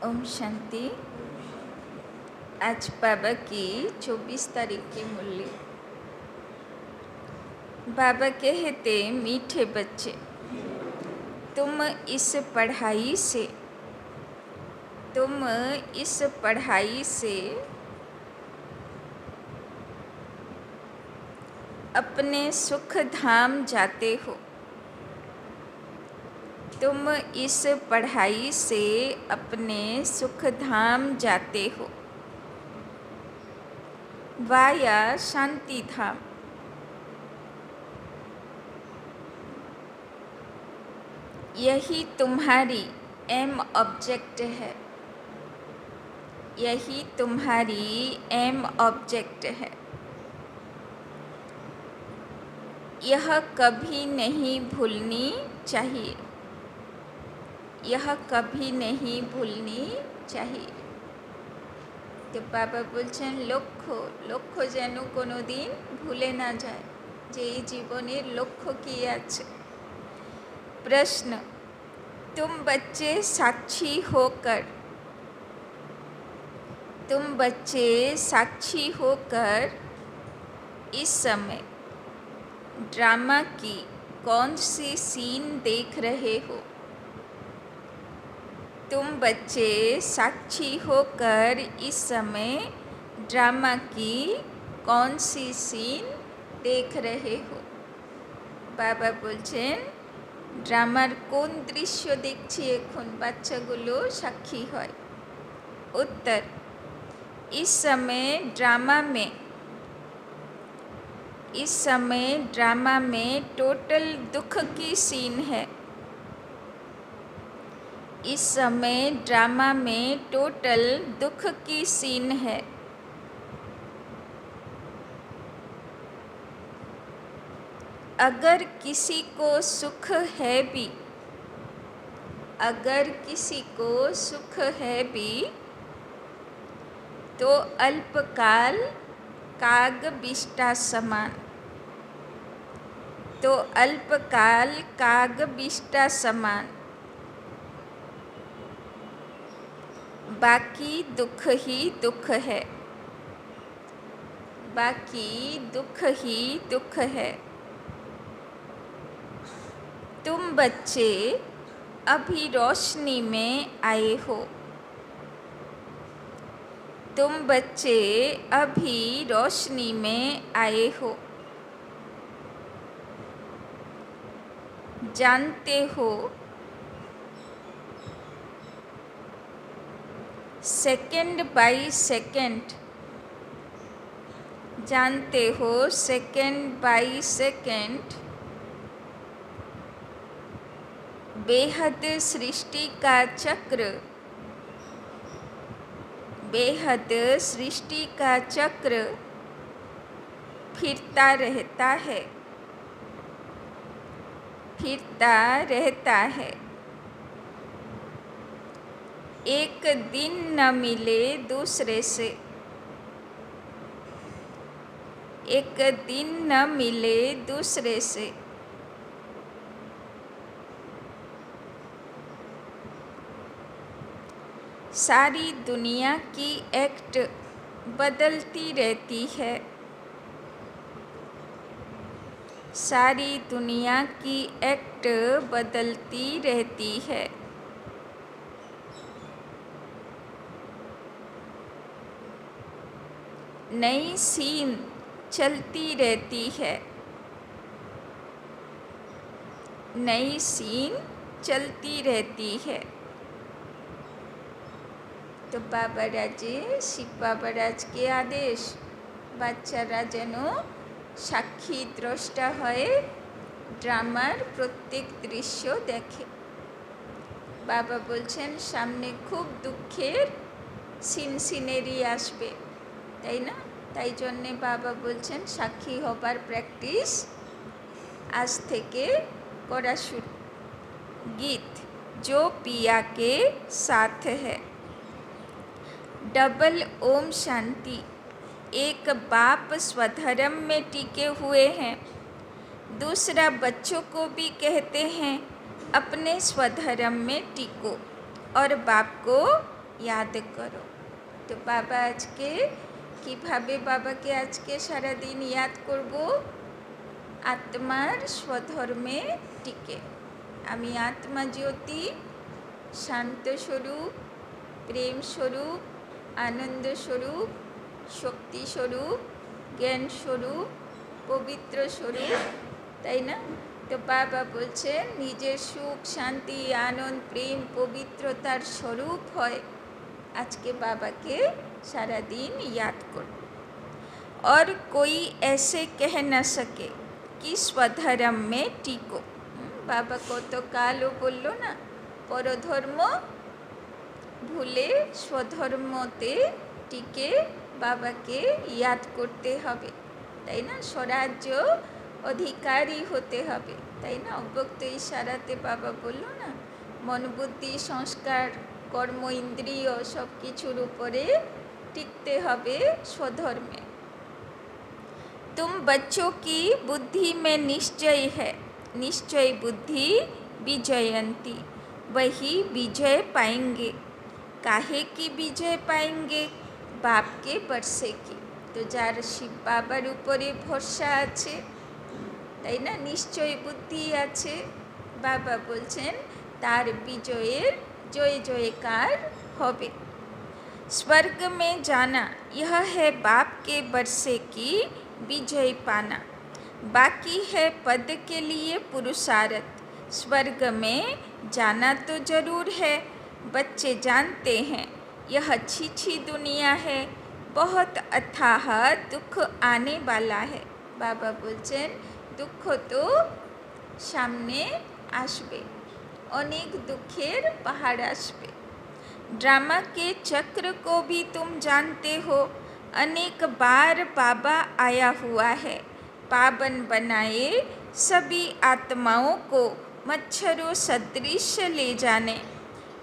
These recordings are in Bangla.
ओम शांति। आज बाबा की 24 तारीख की मुरली। बाबा कहते, मीठे बच्चे, तुम इस पढ़ाई से अपने सुख धाम जाते हो। तुम इस पढ़ाई से अपने सुख धाम जाते हो, वाया शांति धाम। यही तुम्हारी एम ऑब्जेक्ट है। यही तुम्हारी एम ऑब्जेक्ट है। यह कभी नहीं भूलनी चाहिए। यह कभी नहीं भूलनी चाहिए। तो बाबा बोलছেন লক্ষ্য যেন কোনো দিন ভুলে না যায় যে এই জীবনের লক্ষ্য কি আছে। प्रश्न, तुम बच्चे साक्षी होकर इस समय ड्रामा की कौन सी सीन देख रहे हो। तुम बच्चे साक्षी होकर इस समय ड्रामा की कौन सी सीन देख रहे हो। बाबा बोलছেন, ड्रामार কোন দৃশ্য দেখছি এখন বাচ্চাগুলো সাক্ষী হয়। उत्तर, इस समय ड्रामा में टोटल दुख की सीन है। इस समय ड्रामा में टोटल दुख की सीन है। अगर किसी को सुख है भी तो अल्पकाल काग बिष्टा समान। बाकी दुख ही दुख है। तुम बच्चे अभी रोशनी में आए हो। तुम बच्चे अभी रोशनी में आए हो। जानते हो सेकंड बाय सेकंड बेहद सृष्टि का चक्र फिरता रहता है। एक दिन न मिले दूसरे से। सारी दुनिया की एक्ट बदलती रहती है। सारी दुनिया की एक्ट बदलती रहती है। नई सीन चलती रहती है। तो শিব বাবারাজকে আদেশ, বাচ্চারা যেন সাক্ষী দ্রষ্টা হয়ে ড্রামার প্রত্যেক দৃশ্য দেখে। বাবা বলছেন সামনে খুব দুঃখের সিনারি আসবে, তাই না? তাই জন্যে বাবা বলছেন সাক্ষী হবার প্র্যাকটিস আজ থেকে করা শুরু। गीत जो पिया के साथ है। डबल ओम शांति। एक बाप स्वधर्म में टिके हुए हैं, दूसरा बच्चों को भी कहते हैं अपने स्वधर्म में टिको और बाप को याद करो। तो बाबा आज के কিভাবে বাবাকে আজকে সারাদিন ইয়াদ করব? আত্মার স্বধর্মে টিকে। আমি আত্মা জ্যোতি, শান্ত স্বরূপ, প্রেম স্বরূপ, আনন্দ স্বরূপ, শক্তি স্বরূপ, জ্ঞান স্বরূপ, পবিত্র স্বরূপ, তাই না? তো বাবা বলছেন নিজের সুখ, শান্তি, আনন্দ, প্রেম, পবিত্রতার স্বরূপ হয় আজকে বাবাকে सारा दिन याद करो। और कोई ऐसे कह न सके कि स्वधर्म में टिको। बाबा को तो कालो बोलो ना, परधर्म भूले स्वधर्मते टिके बाबाके याद करते हबे, ताई ना? स्वराज्य अधिकारी होते हबे, ताई ना? अव्यक्त इशाराते बाबा बोलो ना, मन बुद्धि संस्कार कर्म इंद्रिय सब किछुर उपरे टिकते हबे स्वधर्मे। तुम बच्चों की बुद्धि में निश्चय है, निश्चय बुद्धि विजयंती, वही विजय पाएंगे। काहे की विजय पाएंगे? बाप के बरसे की। तो जार शिव बाबार उपरे भरसा आछे, ताई ना? निश्चय बुद्धि आछे, बाबा बोलছেন तार विजयेर जय जयकार होबे। स्वर्ग में जाना यह है बाप के बरसे की विजय पाना, बाकी है पद के लिए पुरुषार्थ। स्वर्ग में जाना तो जरूर है, बच्चे जानते हैं यह अच्छी दुनिया है, बहुत अथाह दुख आने वाला है। बाबा बोलছেন दुख तो सामने आसबे, अनेक दुखेर पहाड़ आसबे। ड्रामा के चक्र को भी तुम जानते हो, अनेक बार बाबा आया हुआ है, पावन बनाए सभी आत्माओं को मच्छरों सदृश ले जाने,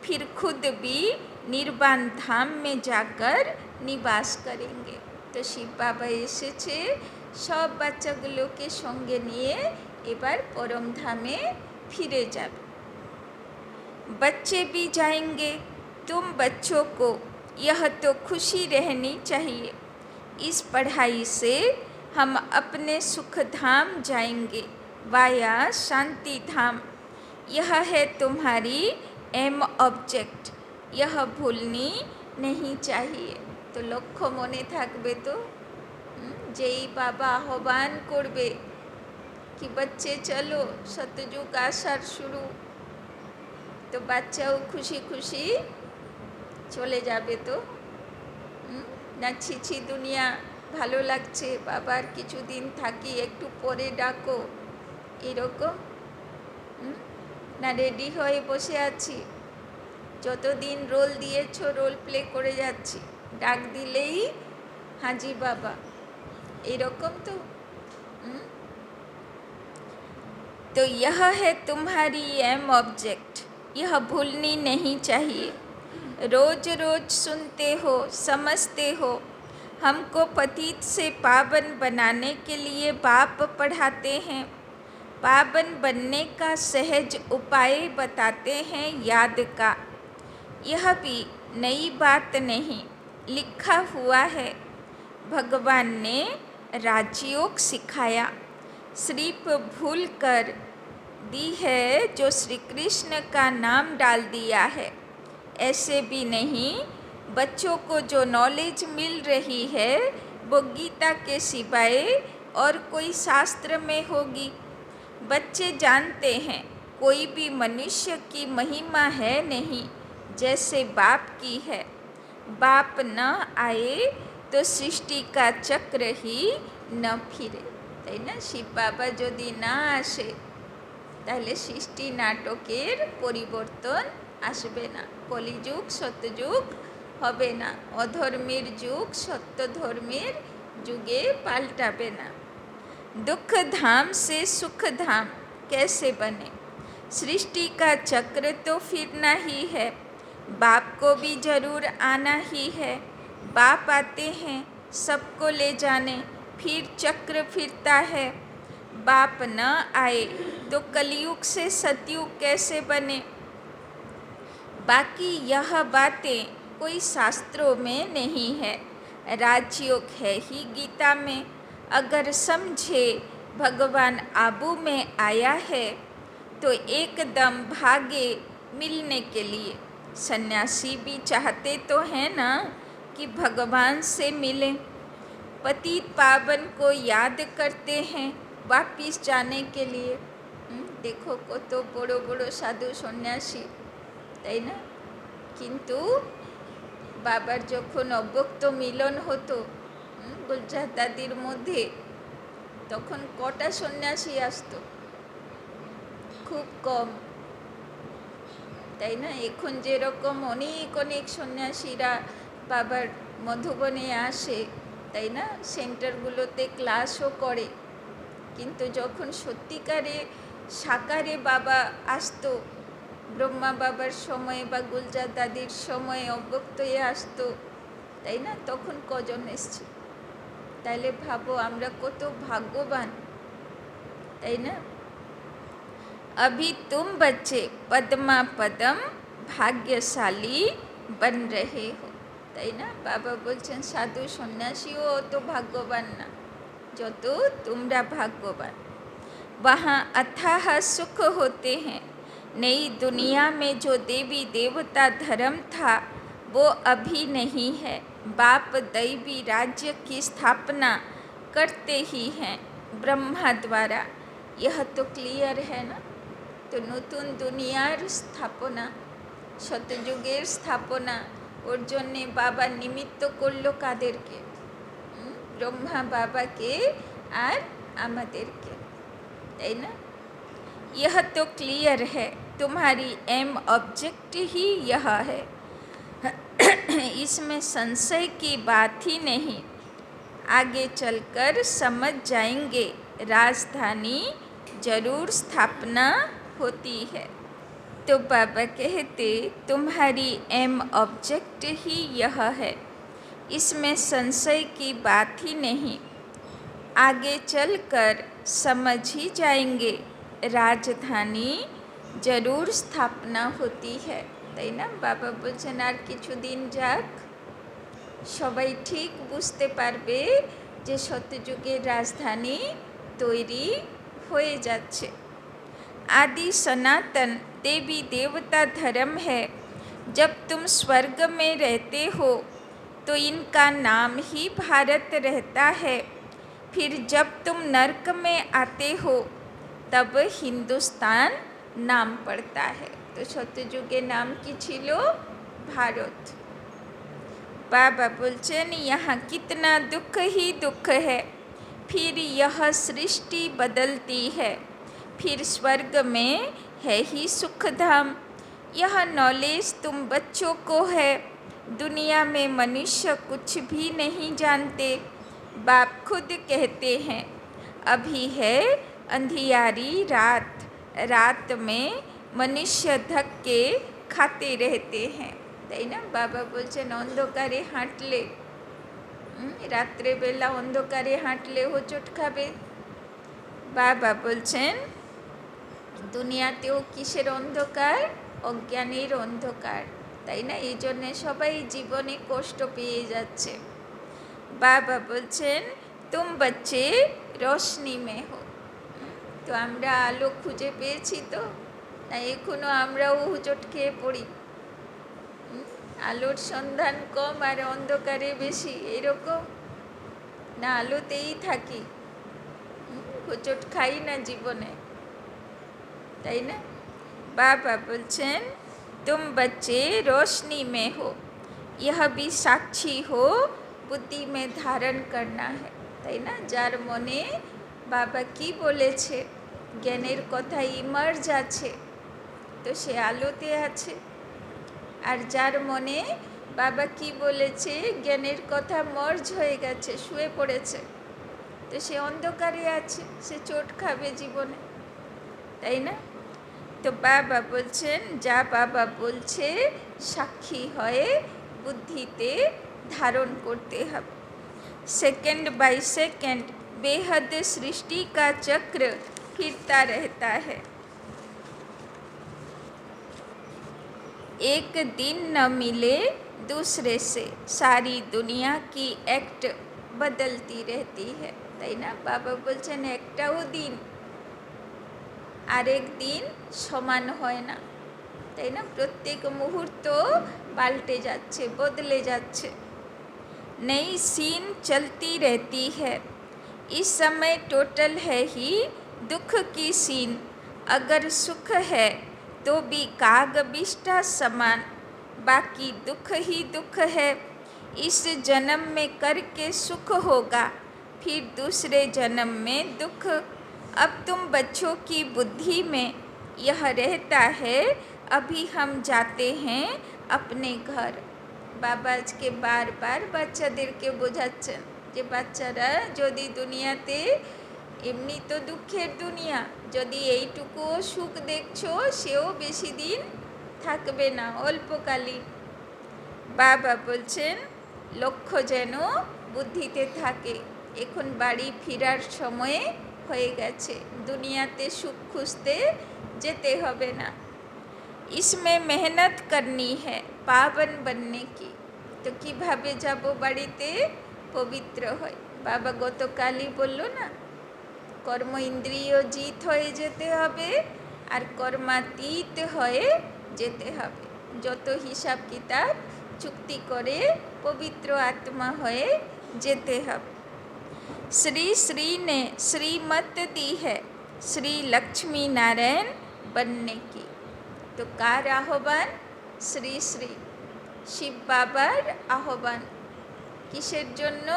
फिर खुद भी निर्वाण धाम में जाकर निवास करेंगे। तो शिव बाबा एसेছে सब বাচ্চাগুলোকে সঙ্গে নিয়ে এবার परम धामे फिरे যাবে। बच्चे भी जाएंगे, तुम बच्चों को यह तो खुशी रहनी चाहिए। इस पढ़ाई से हम अपने सुख धाम जाएंगे, वाया शांति धाम। यह है तुम्हारी एम ऑब्जेक्ट, यह भूलनी नहीं चाहिए। तो लक्ष्य मने थाकबे तो যেই বাবা আহ্বান করবে कि बच्चे चलो सतयुग आसार शुरू, तो বাচ্চাও খুশি খুশি চলে যাবে। তো না ছিছি দুনিয়া ভালো লাগছে, বাবার কিছুদিন থাকি, একটু পরে ডাকো, এরকম না রেডি হয়ে বসে আছি, যতদিন রোল দিয়েছো রোল প্লে করে যাচ্ছি, ডাক দিলেই হাজি বাবা, এরকম তো। तो यह है तुम्हारी एम ऑब्जेक्ट, यह भूलनी नहीं चाहिए। रोज रोज सुनते हो, समझते हो, हमको पतित से पावन बनाने के लिए बाप पढ़ाते हैं, पावन बनने का सहज उपाय बताते हैं याद का। यह भी नई बात नहीं, लिखा हुआ है। भगवान ने राजयोग सिखाया, सिर्फ भूल कर दी है जो श्री कृष्ण का नाम डाल दिया है। ऐसे भी नहीं, बच्चों को जो नॉलेज मिल रही है वो गीता के सिवाय और कोई शास्त्र में होगी। बच्चे जानते हैं कोई भी मनुष्य की महिमा है नहीं जैसे बाप की है। बाप न आए तो सृष्टि का चक्र ही न फिरे, তাই না? শিব বাবা যদি না আসে তাহলে সৃষ্টি নাটকের পরিবর্তন আসবে না, কলিযুগ সত্যযুগ হবে না, অধর্মের যুগ সত্য ধর্মের যুগে পাল্টাবে না। दुख धाम से सुख धाम कैसे बने? सृष्टि का चक्र तो फिरना ही है, बाप को भी जरूर आना ही है। बाप आते हैं सबको ले जाने, फिर चक्र फिरता है। बाप न आए तो कलयुग से सतयुग कैसे बने? बाकी यह बातें कोई शास्त्रों में नहीं है, राजयोग है ही गीता में। अगर समझे भगवान आबू में आया है तो एकदम भागे मिलने के लिए। सन्यासी भी चाहते तो हैं ना कि भगवान से मिलें, पतित पावन को याद करते हैं वापिस जाने के लिए। देखो কত বড় বড় সাধু সন্ন্যাসী, তাই না? কিন্তু বাবার যখন অব্যক্ত মিলন হতো গুলজার দাদির মধ্যে, তখন কটা সন্ন্যাসী আসতো? খুব কম, তাই না? এখন যেরকম অনেক অনেক সন্ন্যাসীরা বাবার মধুবনে আসে, তাই না? সেন্টারগুলোতে ক্লাসও করে। কিন্তু যখন সত্যিকারে সাকারে বাবা আসতো, ব্রহ্মা বাবার সময়ে বা গুলজার দাদির সময়ে অব্যক্ত হয়ে আসতো, তাই না? তখন কজন এসছে? তাইলে ভাবো আমরা কত ভাগ্যবান, তাই না? अभी तुम बच्चे पद्मा पदम भाग्यशाली बन रहे हो, তাই না? বাবা বলছেন সাধু সন্ন্যাসীও অত ভাগ্যবান না যত তোমরা ভাগ্যবান। वहाँ अथाह सुख होते हैं। नई दुनिया में जो देवी देवता धर्म था वो अभी नहीं है। बाप दैवी राज्य की स्थापना करते ही हैं ब्रह्मा द्वारा। यह तो क्लियर है ना? तो नतून दुनियार स्थापना, शतयुगेर स्थापना, ওর জন্যে বাবা নিমিত্ত করলো কাদেরকে? ব্রহ্মা বাবাকে আর আমাদেরকে, তাই না? यह तो क्लियर है, तुम्हारी एम ऑब्जेक्ट ही यह है। इसमें संशय की बात ही नहीं। आगे चलकर समझ जाएंगे राजधानी जरूर स्थापना होती है। तो बाबा कहते तुम्हारी एम ऑब्जेक्ट ही यह है, इसमें संशय की बात ही नहीं। आगे चलकर समझ ही जाएंगे রাজধানী জরুর স্থাপনা হতি হ্যায়, তাই না? বাবা বলছেন আর কিছুদিন যাক, সবাই ঠিক বুঝতে পারবে যে সত্যযুগের রাজধানী তৈরি হয়ে যাচ্ছে। आदि सनातन देवी देवता धर्म है। जब तुम स्वर्ग में रहते हो तो इनका नाम ही भारत रहता है। फिर जब तुम नर्क में आते हो तब हिंदुस्तान नाम पड़ता है। तो सत्ययुगे नाम की छिलो भारत। बाबा बोलचेन यहाँ कितना दुख ही दुख है। फिर यह सृष्टि बदलती है, फिर स्वर्ग में है ही सुख धाम। यह नॉलेज तुम बच्चों को है। दुनिया में मनुष्य कुछ भी नहीं जानते। बाप खुद कहते हैं अभी है अंधियारी रात, रात में मनुष्य धक्के खाते रहते हैं, তাই না? বাবা বলছেন অন্ধকারে হাঁটলে, রাত্রেবেলা অন্ধকারে হাঁটলে হোঁচট খাবে। বাবা বলছেন দুনিয়াতেও কিসের অন্ধকার? অজ্ঞানের অন্ধকার, তাই না? এই জন্যে সবাই জীবনে কষ্ট পেয়ে যাচ্ছে। বাবা বলছেন তুম বচ্চে রোশনি মে হো। তো আমরা আলো খুঁজে পেয়েছি তো না? এখনও আমরাও হুচট খেয়ে পড়ি। আলোর সন্ধান কম আর অন্ধকারে বেশি, এরকম না? আলোতেই থাকি, হুচট খাই না জীবনে, তাই না? बाबा बोलছেন तुम बच्चे रोशनी में हो, यह भी साक्षी हो, बुद्धि में धारण करना है, তাই না? যার মনে বাবা কি বলেছে জ্ঞানের কথা ইমার্জ আছে, তো সে আলোতে আছে। আর যার মনে বাবা কি বলেছে জ্ঞানের কথা মর্জ হয়ে গেছে, শুয়ে পড়েছে, তো সে অন্ধকারে আছে, সে চোট খাবে জীবনে, তাই না? তো বাবা বলছেন যা বাবা বলছে সাক্ষী হয়ে বুদ্ধিতে ধারণ করতে হবে। सेकंड बाय सेकंड बेहद सृष्टि का चक्र फिरता रहता है। एक दिन न मिले दूसरे से सारी दुनिया की एक्ट बदलती रहती है, তাই না? বাবা বলছেন একটাও দিন আরেক দিন সমান হয় না, তাই না? প্রত্যেক মুহূর্ত পাল্টে যাচ্ছে, বদলে যাচ্ছে। नई सीन चलती रहती है। इस समय टोटल है ही दुख की सीन। अगर सुख है तो भी काग बिष्टा समान, बाकी दुख ही दुख है। इस जन्म में करके सुख होगा, फिर दूसरे जन्म में दुख। अब तुम बच्चों की बुद्धि में यह रहता है, अभी हम जाते हैं अपने घर। বাবা আজকে বারবার বাচ্চাদেরকে বোঝাচ্ছেন যে বাচ্চারা, যদি দুনিয়াতে এমনি তো দুঃখের দুনিয়া, যদি এইটুকুও সুখ দেখছো সেও বেশি দিন থাকবে না, অল্পকালীন। বাবা বলছেন লক্ষ্য যেন বুদ্ধিতে থাকে, এখন বাড়ি ফেরার সময়ে হয়ে গেছে, দুনিয়াতে সুখ খুঁজতে যেতে হবে না। इसमें मेहनत करनी है पावन बनने की। তো কীভাবে যাব বাড়িতে? পবিত্র হয়। বাবা গতকালই বললো না, কর্ম ইন্দ্রিয় জিত হয়ে যেতে হবে আর কর্মাতীত হয়ে যেতে হবে। যত হিসাব কিতাব চুক্তি করে পবিত্র আত্মা হয়ে যেতে হবে। श्री श्री ने श्रीमत दी है श्री लक्ष्मी नारायण बनने की। তো কার আহ্বান? শ্রী শ্রী শিব বাবার আহ্বান। কিসের জন্য?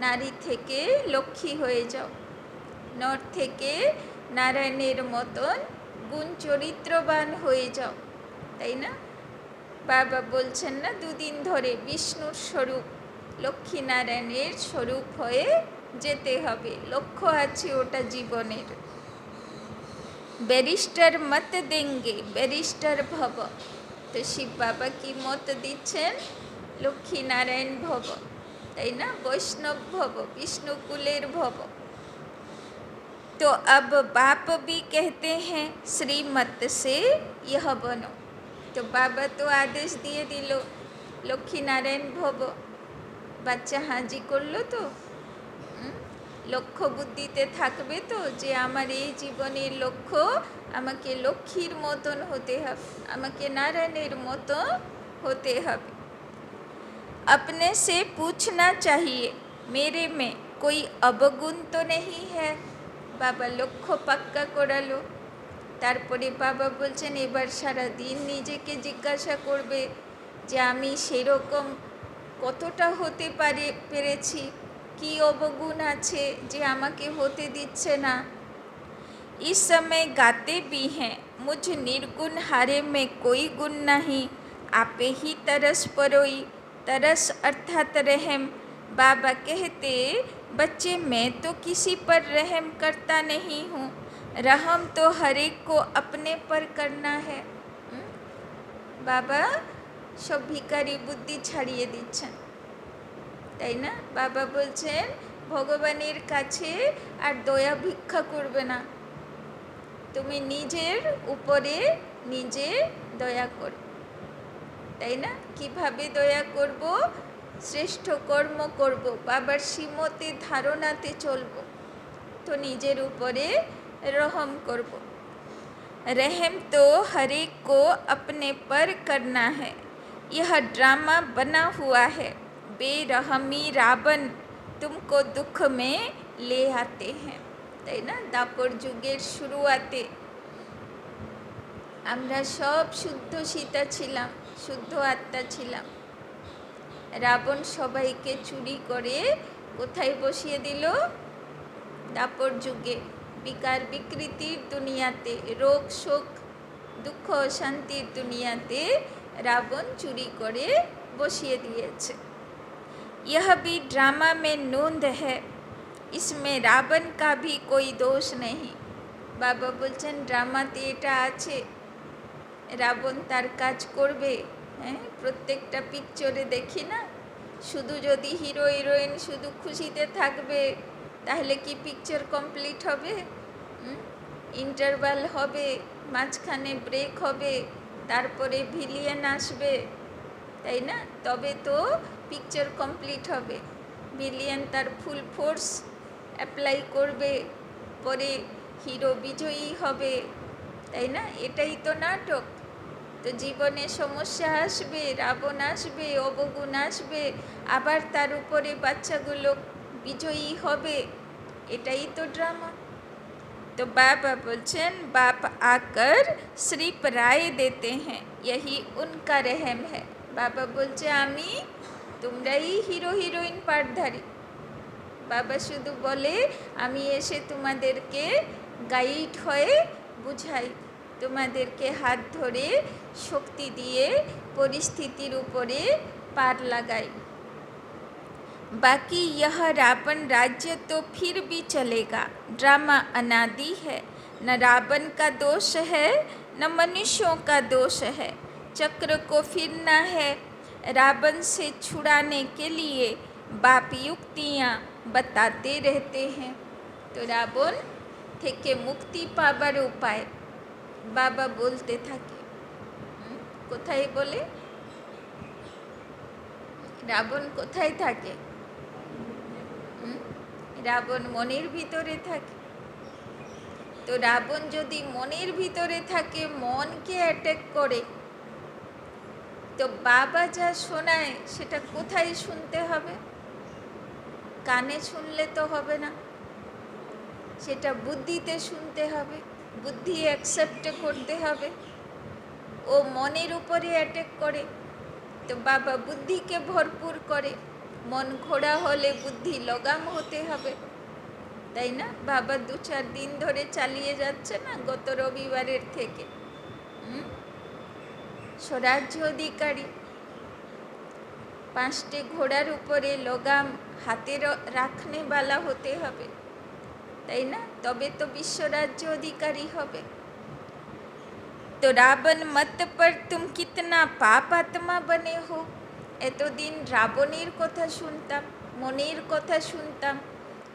নারী থেকে লক্ষ্মী হয়ে যাও, নর থেকে নারায়ণের মতন গুণ চরিত্রবান হয়ে যাও, তাই না? বাবা বলছেন না দুদিন ধরে বিষ্ণুর স্বরূপ লক্ষ্মীনারায়ণের স্বরূপ হয়ে যেতে হবে, লক্ষ্য আছে ওটা জীবনের। ব্যারিস্টার মত দেঙ্গে ব্যারিস্টার ভব। তো শিব বাবা কি মত দিচ্ছেন? লক্ষ্মীনারায়ণ ভব, তাই না? বৈষ্ণব ভব, বিষ্ণুকুলের ভব। তো अब बाप भी कहते हैं श्रीमत से यह बनो। তো বাবা তো আদেশ দিয়ে দিল লক্ষ্মীনারায়ণ ভব। বাচ্চা হাজি করলো তো, লক্ষ্য বুদ্ধিতে থাকবে তো যে আমার এই জীবনের লক্ষ্য, আমাকে লক্ষ্মীর মতন হতে হবে, আমাকে নারায়ণের মতো হতে হবে। अपने से पूछना चाहिए मेरे में कोई अवगुण तो नहीं है। বাবা লক্ষ্য পাক্কা করালো। তারপরে বাবা বলছেন এবার সারা দিন নিজেকে জিজ্ঞাসা করবে যে আমি সেরকম কতটা হতে পেরেছি, কি অবগুণ আছে যে আমাকে হতে দিচ্ছে না। इस समय गाते भी हैं मुझ निर्गुण हारे में कोई गुण नहीं, आपे ही तरस परोई। तरस अर्थात रहम। बाबा कहते बच्चे मैं तो किसी पर रहम करता नहीं हूँ, रहम तो हर एक को अपने पर करना है। বাবা সব ভিখারি বুদ্ধি ছাড়িয়ে দিচ্ছেন, তাই না? বাবা বলছেন ভগবানের কাছে আর দয়া ভিক্ষা করবে না, তুমি নিজের উপরে নিজে দয়া করো, তাই না? কিভাবে দয়া করব? শ্রেষ্ঠ কর্ম করব, বাবার শ্রীমতে ধারণাতে চলব, তো নিজের উপরে রহম করব। रहम तो हर एक को अपने पर करना है। यह ड्रामा बना हुआ है, बेरहमी रावण तुमको दुख में ले आते हैं, তাই না? দাপর যুগের শুরুয়াতে আমরা সব শুদ্ধ সীতা ছিলাম, শুদ্ধ আত্মা ছিলাম। রাবণ সবাইকে চুরি করে কোথায় বসিয়ে দিল? দাপর যুগে, বিকার বিকৃতির দুনিয়াতে, রোগ শোক দুঃখ অশান্তির দুনিয়াতে রাবণ চুরি করে বসিয়ে দিয়েছে। यह भी ड्रामा में नोंद है, इसमें रावण का भी कोई दोष नहीं। বাবা বলছেন ড্রামাতে এটা আছে, রাবণ তার কাজ করবে। হ্যাঁ, প্রত্যেকটা পিকচারে দেখি না, শুধু যদি হিরো হিরোইন শুধু খুশিতে থাকবে তাহলে কি পিকচার কমপ্লিট হবে? ইন্টারভাল হবে, মাঝখানে ব্রেক হবে, তারপরে ভিলিয়ান আসবে, তাই না? তবে তো পিকচার কমপ্লিট হবে। ভিলিয়ান তার ফুল ফোর্স অ্যাপ্লাই করবে, পরে হিরো বিজয়ী হবে, তাই না? এটাই তো নাটক। তো জীবনে সমস্যা আসবে, রাবণ আসবে, অবগুণ আসবে, আবার তার উপরে বাচ্চাগুলো বিজয়ী হবে, এটাই তো ড্রামা। तो बाबा बोलছেন बाप आकर सिर्फ राय देते हैं यही उनका रहम है। বাবা বলছে আমি, তোমরাই হিরো হিরোইন পাঠধারী। বাবা শুধু বলে আমি এসে তোমাদেরকে গাইড হয়ে বুঝাই, তোমাদেরকে হাত ধরে শক্তি দিয়ে পরিস্থিতির উপরে পার লাগাই। बाकी यह रावण राज्य तो फिर भी चलेगा। ड्रामा अनादि है, न रावण का दोष है न मनुष्यों का दोष है। चक्र को फिरना है रावण से छुड़ाने के लिए बाप युक्तियाँ बताते रहते हैं। तो रावण থেকে মুক্তি পাবার উপায় বাবা বলতে থাকে। কোথায় বলে? রাবণ কোথায় থাকে? রাবণ মনের ভিতরে থাকে। তো রাবণ যদি মনের ভিতরে থাকে, মনকে অ্যাটাক করে, তো বাবা যা শোনায় সেটা কোথায় শুনতে হবে? কানে শুনলে তো হবে না, সেটা বুদ্ধিতে শুনতে হবে, বুদ্ধি অ্যাকসেপ্ট করতে হবে। ও মনের উপরে অ্যাটাক করে, তো বাবা বুদ্ধিকে ভরপুর করে। মন ঘোড়া হলে বুদ্ধি লগাম হতে হবে, তাই না? বাবা 2-4 দিন ধরে চালিয়ে যাচ্ছে না, গত রবিবারের থেকে। স্বরাজ্য অধিকারী 5টে ঘোড়ার উপরে লগাম হাতে রাখনেওয়ালা হতে হবে, তাই না? তবে তো বিশ্বরাজ্য অধিকারী হবে। তো রাবণ মত পর তুম কিতনা পাপ আত্মা বনে হো। এতদিন রাবণের কথা শুনতাম, মনের কথা শুনতাম,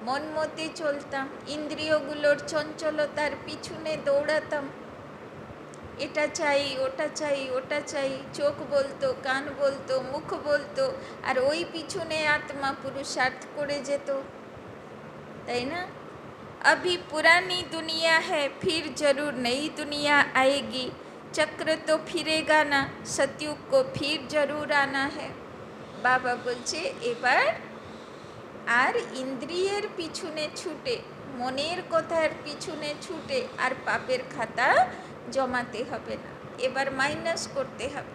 মন মতে চলতাম, ইন্দ্রিয়গুলোর চঞ্চলতার পিছনে দৌড়াতাম, এটা চাই ওটা চাই ওটা চাই, চোখ বলতো, কান বলতো, মুখ বলতো, আর ওই পিছনে আত্মা পুরুষার্থ করে যেত, তাই না? अभी पुरानी दुनिया है, फिर जरूर नई दुनिया आएगी। चक्र तो फिरेगा ना, सतयुग को फिर जरूर आना है। বাবা বলছে এবার আর ইন্দ্রিয়ের পিছনে ছুটে, মনের কথার পিছনে ছুটে আর পাপের খাতা জমাতে হবে না, এবার মাইনাস করতে হবে,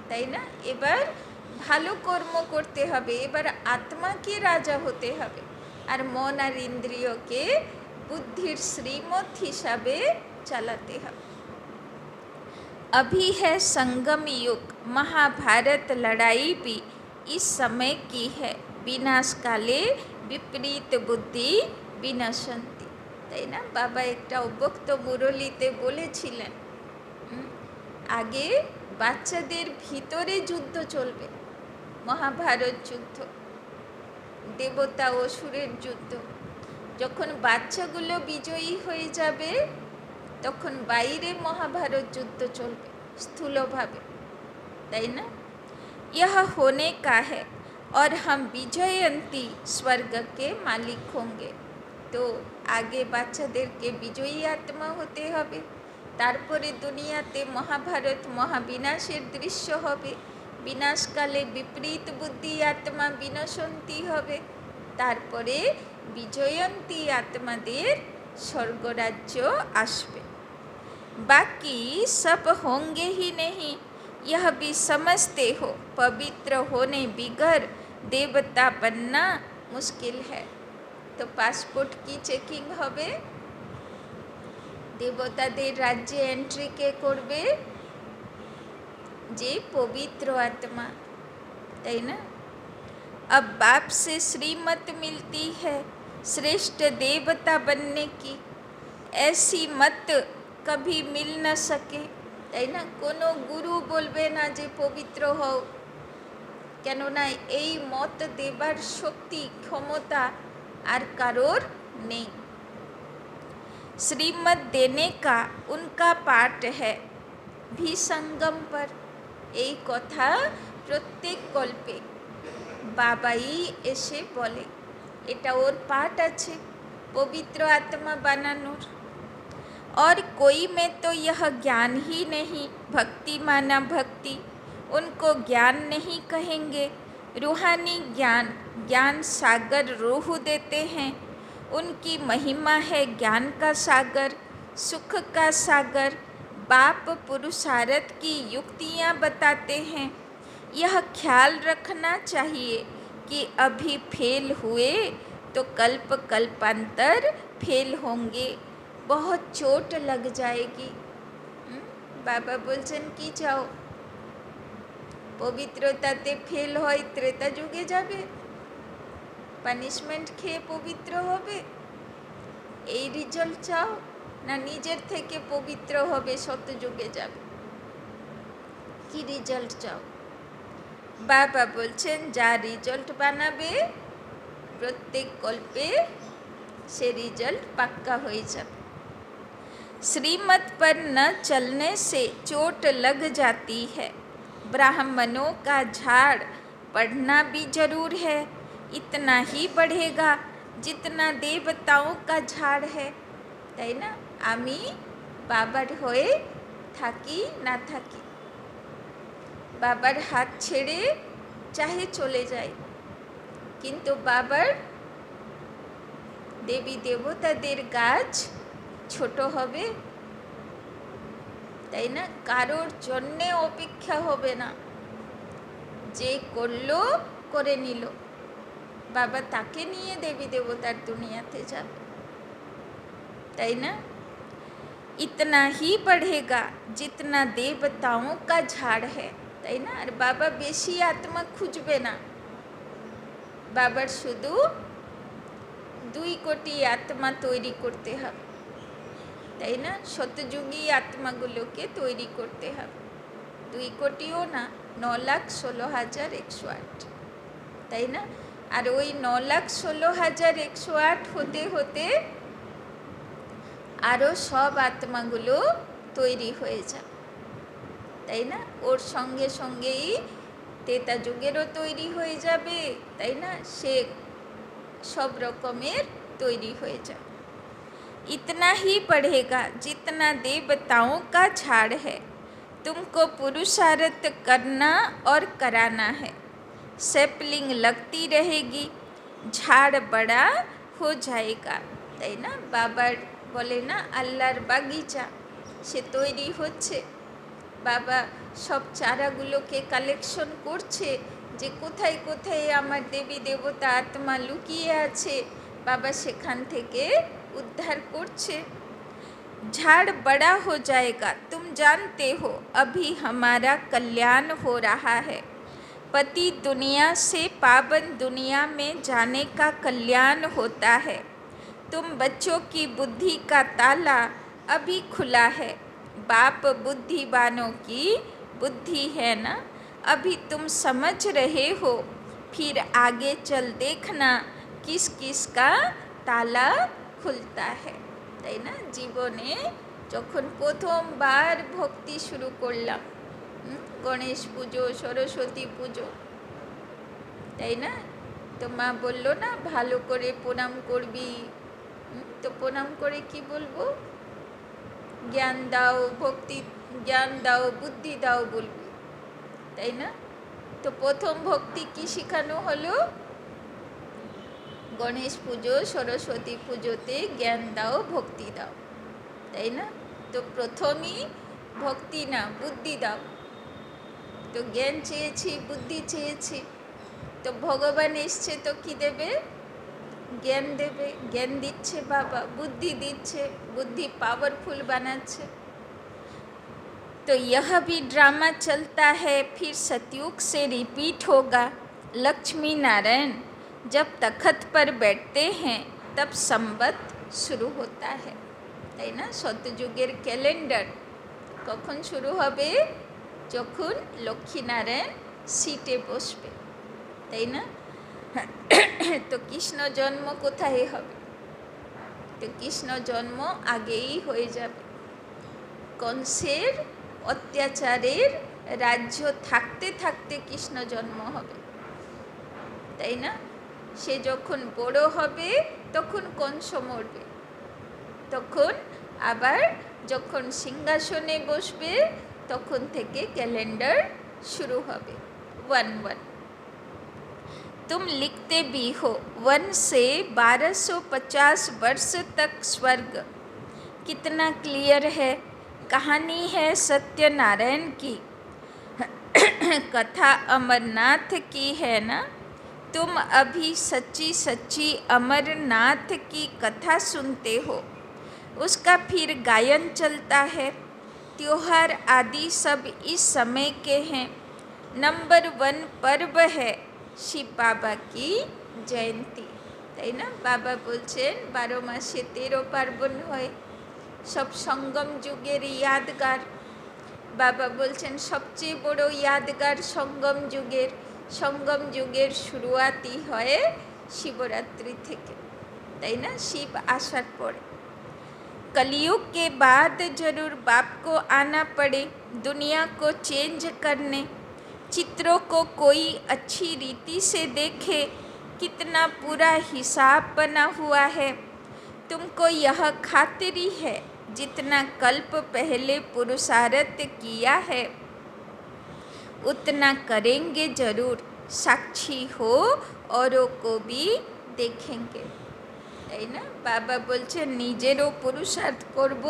তাই না? এবার ভালো কর্ম করতে হবে, এবার আত্মাকে রাজা হতে হবে, আর মন আর ইন্দ্রিয়কে বুদ্ধির শ্রীমত হিসাবে চালাতে হবে। अभी है संगम युग, महाभारत लड़ाई भी इस समय की है। विनाश काले विपरीत बुद्धि विनशन्ति, তাই না? বাবা একটা অব্যক্ত মুরলিতে বলেছিলেন আগে বাচ্চাদের ভিতরে যুদ্ধ চলবে, মহাভারত যুদ্ধ, দেবতা অসুরের যুদ্ধ। যখন বাচ্চাগুলো বিজয়ী হয়ে যাবে তখন বাইরে মহাভারত যুদ্ধ চলবে স্থূলভাবে, তাই না? यह होने का है और हम विजयंती स्वर्ग के मालिक होंगे। তো আগে বাচ্চাদেরকে বিজয়ী আত্মা হতে হবে, তারপরে দুনিয়াতে মহাভারত মহাবিনাশের দৃশ্য হবে, বিনাশকালে বিপরীত বুদ্ধি আত্মা বিনশন্তি হবে, তারপরে বিজয়ন্তী আত্মাদের স্বর্গরাজ্য আসবে। बाकी सब होंगे ही नहीं, यह भी समझते हो पवित्र होने बिगर देवता बनना मुश्किल है। तो पासपोर्ट की चेकिंग হবে, দেবতাদের রাজ্যে এন্ট্রি কে করবে? যে পবিত্র আত্মা, তাই না? अब बाप से श्रीमत मिलती है श्रेष्ठ देवता बनने की, ऐसी मत कभी मिल न सके, তাই না? কোনো গুরু বলবে না যে পবিত্র হও, কেননা এই মত দেবার শক্তি ক্ষমতা আর কারোর নেই। श्रीमत देने का उनका पाठ है भी संगम पर, এই কথা প্রত্যেক কল্পে বাবাই এসে বলে, এটা ওর পাঠ আছে পবিত্র আত্মা বানানোর। और कोई में तो यह ज्ञान ही नहीं, भक्ति माना भक्ति, उनको ज्ञान नहीं कहेंगे। रूहानी ज्ञान, ज्ञान सागर रूह देते हैं, उनकी महिमा है ज्ञान का सागर, सुख का सागर। बाप पुरुषार्थ की युक्तियाँ बताते हैं। यह ख्याल रखना चाहिए कि अभी फेल हुए तो कल्प कल्पांतर फेल होंगे, बहुत चोट लग जाएगी। बाबा बोलছেন কি চাও? পবিত্রতাতে ফেল হয় ত্রেতা যুগে যাবে, পানিশমেন্ট খেয়ে পবিত্র হবে, এই রেজাল্ট চাও? না নিজের থেকে পবিত্র হবে সত্যযুগে যাবে? কি রেজাল্ট চাও? বাবা বলছেন যা রেজাল্ট বানাবে প্রত্যেক কল্পে से रिजल्ट पक्का हो जाए। श्रीमत पर न चलने से चोट लग जाती है। ब्राह्मणों का झाड़ बढ़ना भी जरूर है, इतना ही बढ़ेगा जितना देवताओं का झाड़ है। তাই না? আমি বাবার হয়ে থাকি না থাকি, বাবার হাত ছেড়ে চাহে চলে যাই, কিন্তু বাবার দেবী দেবতাদের গাছ ছোট হবে, তাই না? কারোর জন্যে অপেক্ষা হবে না, যে করলো করে নিল, বাবা তাকে নিয়ে দেবী দেবতার দুনিয়াতে যাবে, তাই না? इतना ही बढ़ेगा जितना देवताओं का झाड़ है, তাই না? আর বাবা বেশি আত্মা খুঁজবে না, বাবার শুধু 2 কোটি আত্মা তৈরি করতে হবে, তাই না? শতযুগী আত্মাগুলোকে তৈরি করতে হবে, 2 কোটিও না, 9,16,108, তাই না? আর ওই 9,16,108 হতে হতে আরও সব আত্মাগুলো তৈরি হয়ে যায়, তাই না? ওর সঙ্গে সঙ্গেই তেতা যুগেরও তৈরি হয়ে যাবে, তাই না? সে सब रकमेर तैरी हो जाए। इतना ही बढ़ेगा जितना देवताओं का झाड़ है, तुमको पुरुषार्थ करना और कराना है। सैपलिंग लगती रहेगी, झाड़ बड़ा हो जाएगा, তাই না? বাবার বলে না আল্লাহর বাগিচা, সে তৈরি হচ্ছে, বাবা সব চারাগুলোকে কালেকশন করছে যে কোথায় কোথায় আমার দেবী দেবতা আত্মা লুকিয়ে আছে, বাবা সেখান থেকে উদ্ধার করছে। झाड़ बड़ा हो जाएगा, तुम जानते हो अभी हमारा कल्याण हो रहा है। पति दुनिया से पावन दुनिया में जाने का कल्याण होता है। तुम बच्चों की बुद्धि का ताला अभी खुला है, बाप बुद्धिवानों की बुद्धि है ना, अभी तुम समझ रहे हो, फिर आगे चल देखना किस किस का ताला खुलता है, তাই না? জীবনে যখন প্রথমবার ভক্তি শুরু করলাম, গণেশ পুজো, সরস্বতী পুজো, তাই না? তো মা বলল না ভালো করে প্রণাম করবি, তো প্রণাম করে কি বলবো? জ্ঞান দাও, ভক্তি জ্ঞান দাও, বুদ্ধি দাও বলবি, তাই না? তো প্রথম ভক্তি কি শেখানো হলো? গণেশ পুজো, সরস্বতী পুজোতে জ্ঞান দাও, ভক্তি দাও, তাই না? তো প্রথমই ভক্তি না, বুদ্ধি দাও। তো জ্ঞান চেয়েছি, বুদ্ধি চেয়েছি, তো ভগবান এসছে তো কি দেবে? জ্ঞান দেবে। জ্ঞান দিচ্ছে বাবা, বুদ্ধি দিচ্ছে, বুদ্ধি পাওয়ারফুল বানাচ্ছে। तो यह भी ड्रामा चलता है, फिर सतयुग से रिपीट होगा। लक्ष्मी नारायण जब तखत पर बैठते हैं तब संवत शुरू होता है, তাই না? সত্যযুগের ক্যালেন্ডার কখন শুরু হবে? যখন লক্ষ্মীনারায়ণ সিটে বসবে, তাই না? তো কৃষ্ণ জন্ম কোথায় হবে? তো কৃষ্ণ জন্ম আগেই হয়ে যাবে। কংসের অত্যাচারের রাজ্য থাকতে থাকতে কৃষ্ণ জন্ম হবে, তাই না? সে যখন বড় হবে তখন কংস মরবে, তখন আবার যখন সিংহাসনে বসবে তখন থেকে ক্যালেন্ডার শুরু হবে 1-1। तुम लिखते भी हो 1 से 1250 वर्ष तक स्वर्ग। कितना क्लियर है। कहानी है सत्यनारायण की, कथा अमरनाथ की है ना। तुम अभी सच्ची सच्ची अमरनाथ की कथा सुनते हो, उसका फिर गायन चलता है। त्योहार आदि सब इस समय के हैं। नंबर 1 पर्व है শিব বাবা কি জয়ন্তী, তাই না? বাবা বলছেন 12 মাসে 13 পার্বণ হয়, সব সঙ্গম যুগের ইয়াদগার। বাবা বলছেন সবচেয়ে বড় ইয়াদগার সঙ্গম যুগের শুরুয়াতই হয় শিবরাত্রি থেকে, তাই না? শিব আসার পরে। कलयुग के बाद जरूर बाप को आना पड़े दुनिया को चेंज करने। चित्रों को कोई अच्छी रीति से देखे, कितना पूरा हिसाब बना हुआ है। तुमको यह खातिरी है जितना कल्प पहले पुरुषार्थ किया है उतना करेंगे जरूर। साक्षी हो औरों को भी देखेंगे, তাই না? বাবা বলছেন নিজেরও পুরুষার্থ করব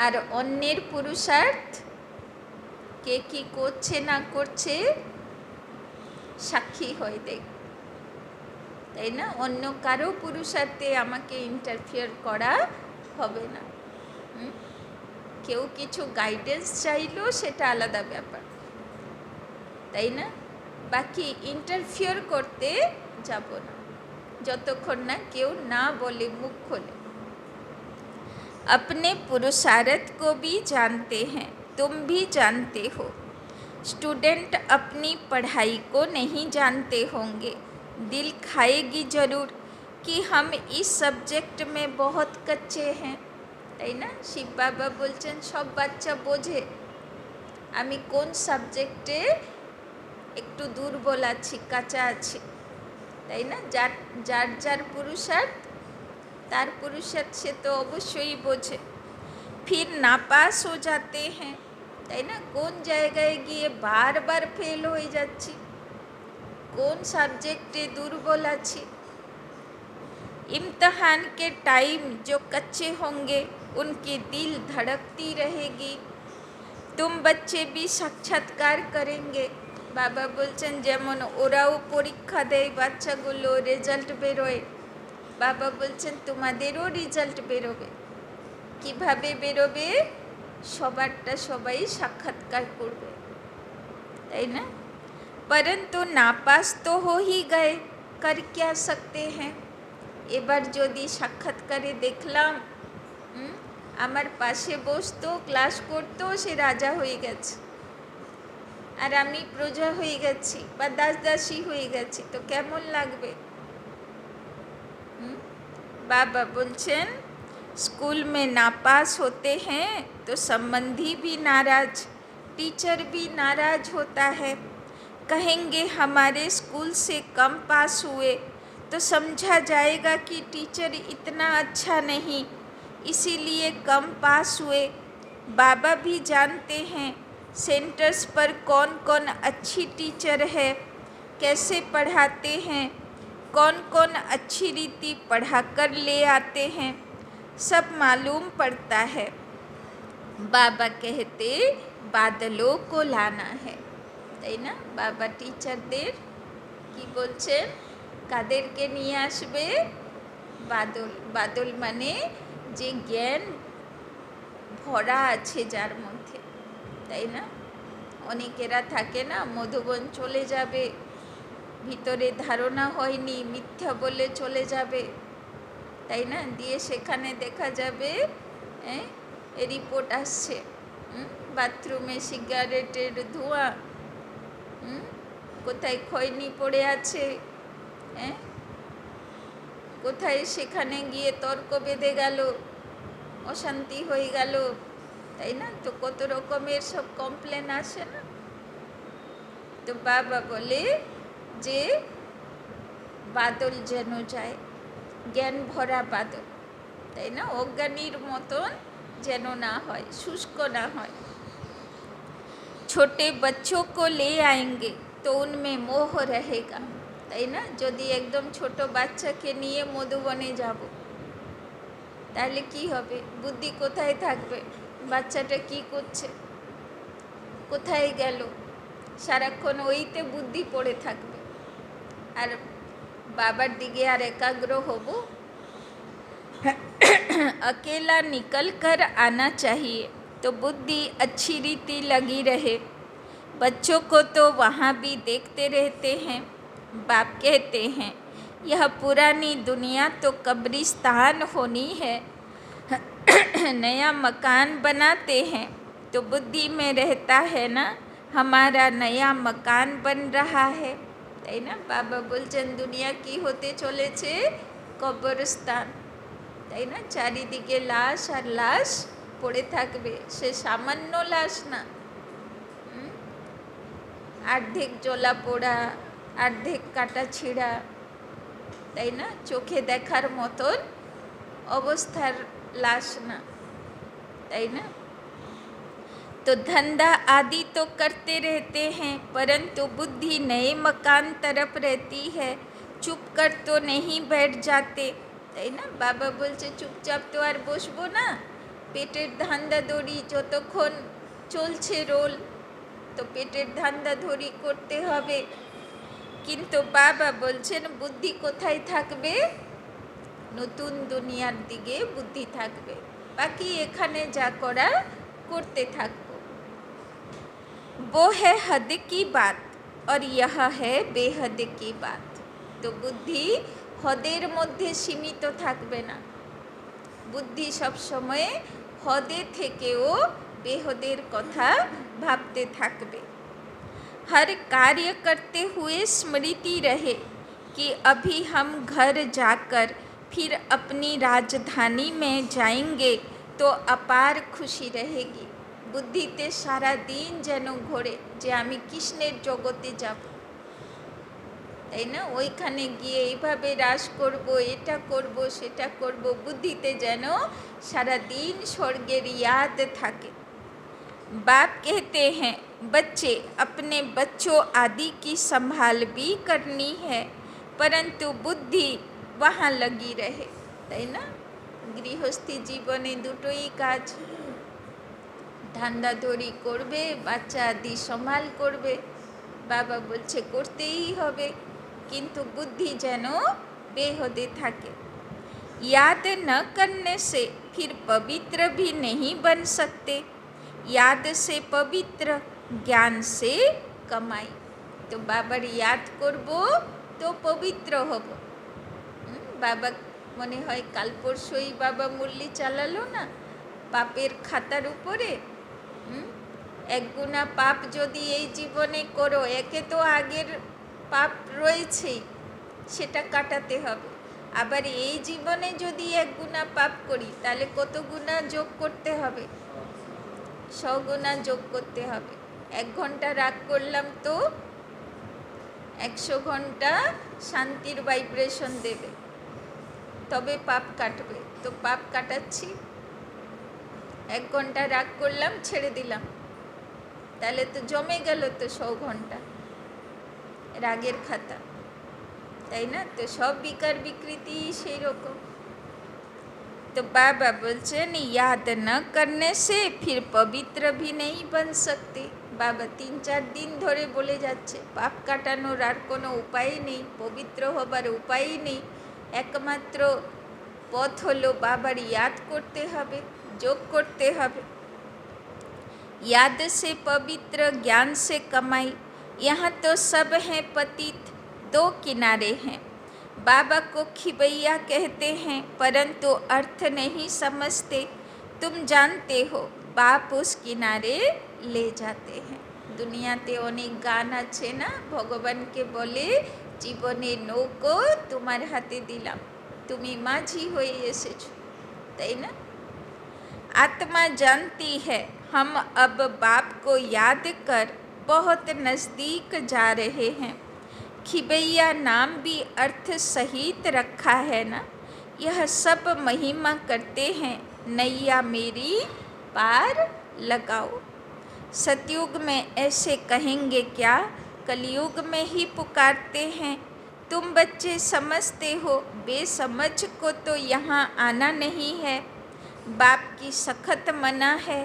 আর অন্যের পুরুষার্থ কে কি করছে না করছে সাক্ষী হয়ে দেখ, তাই না? অন্য কারো পুরুষার্থে আমাকে ইন্টারফিয়ার করা হবে না। কেউ কিছু গাইডেন্স চাইলো সেটা আলাদা ব্যাপার, তাই না? বাকি ইন্টারফিয়ার করতে যাব না যতক্ষণ না কেউ না বলে মুখ खोले। अपने पुरुषार्थ को भी जानते हैं, तुम भी जानते हो। स्टूडेंट अपनी पढ़ाई को नहीं जानते होंगे, दिल खाएगी जरूर कि हम इस सब्जेक्ट में बहुत कच्चे हैं, তাই না? শিব বাবা বলছেন সব বাচ্চা বোঝে আমি কোন সাবজেক্টে একটু দুর্বল আছি, কাঁচা আছি, তাই না? যার যার পুরুষার্থ তার পুরুষার্থ সে তো অবশ্যই বোঝে। ফির নাপাস হো যাতে হ্যাঁ, তাই না? কোন জায়গায় গিয়ে বারবার ফেল হয়ে যাচ্ছি, কোন সাবজেক্টে দুর্বল আছি। इम्तिहान के टाइम जो कच्चे होंगे उनकी दिल धड़कती रहेगी। तुम बच्चे भी साक्षात्कार करेंगे। বাবা বলছেন যেমন ওরাও পরীক্ষা দেয় বাচ্চাগুলো, রেজাল্ট বেরোয়, বাবা বলছেন তোমাদেরও রেজাল্ট বেরোবে। কিভাবে বেরোবে? সবারটা সবাই সাক্ষাৎকার করবে, তাই না? परंतु नापास तो हो ही गए, कर क्या सकते हैं। এবার যদি সাক্ষাৎকারে দেখলাম আমার পাশে বসতো, ক্লাস করতো, সে রাজা হয়ে গেছে আর আমি প্রজা হয়ে গেছি বা দাসদাসী হয়ে গেছি, তো কেমন লাগবে? बाबा बोलचन स्कूल में नापास होते हैं तो संबंधी भी नाराज, टीचर भी नाराज होता है। कहेंगे हमारे स्कूल से कम पास हुए तो समझा जाएगा कि टीचर इतना अच्छा नहीं, इसीलिए कम पास हुए। बाबा भी जानते हैं सेंटर्स पर कौन कौन अच्छी टीचर है, कैसे पढ़ाते हैं, कौन कौन अच्छी रीति पढ़ाकर ले आते हैं, सब मालूम पड़ता है। बाबा कहते बादलों को लाना है, তাই না? বাবা টিচারদের কি বলছেন? কাদেরকে নিয়ে আসবে? বাদল। বাদল মানে যে জ্ঞান ভরা আছে যার মধ্যে, তাই না? অনেকেরা থাকে না মধুবন চলে যাবে, ভিতরে ধারণা হয়নি, মিথ্যা বলে চলে যাবে, তাই না? দিয়ে সেখানে দেখা যাবে রিপোর্ট আসছে বাথরুমে সিগারেটের ধোঁয়া, কোথায় খৈনি পড়ে আছে, কোথায় সেখানে গিয়ে তর্ক বেঁধে গেল, অশান্তি হয়ে গেল, তাই না? তো কত রকমের সব কমপ্লেন আসে না? তো বাবা বলে যে বাদল যেন যায়, জ্ঞান ভরা বাদল, তাই না? অজ্ঞানীর মতন যেন না হয়, শুষ্ক না হয়। ছোটে बच्चों को ले आएंगे तो उनमें मोह रहेगा, তাই না? যদি একদম ছোট বাচ্চাকে নিয়ে মধুবনে যাব, তাহলে কি হবে? বুদ্ধি কোথায় থাকবে? বাচ্চাটা কি করছে, কোথায় গেল, সারাক্ষণ ওইতে বুদ্ধি পড়ে থাকবে। আর বাবার দিকে আর একাগ্র হব? अकेला निकल कर आना चाहिए तो बुद्धि अच्छी रीति लगी रहे। बच्चों को तो वहाँ भी देखते रहते हैं। बाप कहते हैं यह पुरानी दुनिया तो कब्रिस्तान होनी है। नया मकान बनाते हैं तो बुद्धि में रहता है ना हमारा नया मकान बन रहा है, তাই না? বাবা বলছেন দুনিয়া কি হতে চলেছে? কবরস্থান, তাই না? চারিদিকে লাশ আর লাশ পড়ে থাকবে। সে সামান্য লাশ না, অর্ধেক জ্বলা পোড়া, অর্ধেক কাটা ছিঁড়া, তাই না? চোখে দেখার মতন অবস্থার লাশ না, তাই না? तो धंधा आदि तो करते रहते हैं परंतु बुद्धि नए मकान तरफ रहती है। चुप कर तो नहीं बैठ जाते, তাই না? বাবা বলছে চুপচাপ তো আর বসবো না, পেটের ধান্দা দড়ি যতক্ষণ চলছে রোল, তো পেটের ধান্দা ধরি করতে হবে। কিন্তু বাবা বলছেন বুদ্ধি কোথায় থাকবে? নতুন দুনিয়ার দিকে বুদ্ধি থাকবে, বাকি এখানে যা করা করতে থাকবো। वो है हद की बात और यह है बेहद की बात। তো বুদ্ধি হদের মধ্যে সীমিত থাকবে না, বুদ্ধি সবসময় হদে থেকেও বেহদের কথা ভাবতে থাকবে। हर कार्य करते हुए स्मृति रहे कि अभी हम घर जाकर फिर अपनी राजधानी में जाएंगे तो अपार खुशी रहेगी। বুদ্ধিতে সারা দিন যেন ঘোরে যে আমি কৃষ্ণের জগতে যাব, তাই না? ওইখানে গিয়ে এইভাবে রাস করব, এটা করব, সেটা করব, বুদ্ধিতে যেন সারা দিন স্বর্গের ইয়াদ থাকে। बाप कहते हैं बच्चे अपने बच्चों आदि की संभाल भी करनी है परंतु बुद्धि वहाँ लगी रहे, তাই না? গৃহস্থী জীবনে দুটোই কাজ, ধান্দাধরি করবে, বাচ্চা আদি সম্ভাল করবে। বাবা বলছে করতেই হবে, কিন্তু বুদ্ধি যেন বেহদে থাকে। याद न करने से फिर पवित्र भी नहीं बन सकते। याद से पवित्र, ज्ञान से कमाई। तो बाबार याद करब तो पवित्र हब। बाबा मने হয় কাল পরশুই বাবা মুরলি চালালো না পাপের খাতার উপরে। এক গুণা পাপ যদি এই জীবনে করো, একে তো আগের পাপ রয়েছেই, সেটা কাটাতে হবে। আবার এই জীবনে যদি এক গুণা পাপ করি তাহলে কত গুণা যোগ করতে হবে? 100 গুণা যোগ করতে হবে। 1 ঘন্টা রাগ করলাম তো 100 ঘন্টা শান্তির ভাইব্রেশন দেবে, তবে পাপ কাটবে। তো পাপ কাটাচ্ছি, 1 ঘন্টা রাগ করলাম, ছেড়ে দিলাম, তাহলে তো জমে গেল তো 100 ঘন্টা রাগের খাতা, তাই না? তো সব বিকার বিকৃতি সেই রকম। तो बाबा बोलছেন याद न करने से फिर पवित्र भी नहीं बन सकते। বাবা 3-4 দিন ধরে বলে যাচ্ছে পাপ কাটানোর আর কোনো উপায় নেই, পবিত্র হবার উপায় নেই, একমাত্র পথ হলো বাবার याद করতে হবে, যোগ করতে হবে। याद से पवित्र, ज्ञान से कमाई। यहाँ तो सब हैं पतित, 2 किनारे हैं। बाबा को खिबैया कहते हैं परंतु अर्थ नहीं समझते। तुम जानते हो बाप उस किनारे ले जाते हैं। দুনিয়াতে অনেক গান আছে না, ভগবানকে বলে জীবনের নৌকো তোমার হাতে দিলাম, তুমি মাঝি হয়ে এসেছো, তাই না? आत्मा जानती है हम अब बाप को याद कर बहुत नज़दीक जा रहे हैं। खिबैया नाम भी अर्थ सहित रखा है ना। यह सब महिमा करते हैं, नैया मेरी पार लगाओ। सतयुग में ऐसे कहेंगे क्या, कलयुग में ही पुकारते हैं। तुम बच्चे समझते हो, बेसमझ को तो यहाँ आना नहीं है। बाप की सख्त मना है,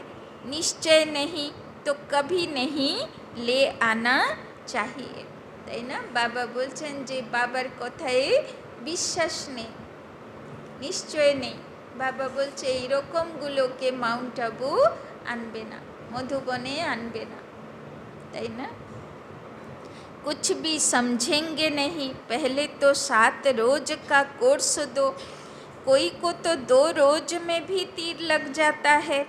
निश्चय नहीं तो कभी नहीं ले आना चाहिए। তাই না? বাবা বলছেন যে বাবার কথায় বিশ্বাস নেই, নিশ্চয় নেই। বাবা বলছে এইরকমগুলোকে মাউন্ট আবু আনবে না, মধুবনে আনবে না, তাই না? कुछ भी समझेंगे नहीं, पहले तो 7 रोज का कोर्स दो। कोई को तो 2 रोज में भी तीर लग जाता है।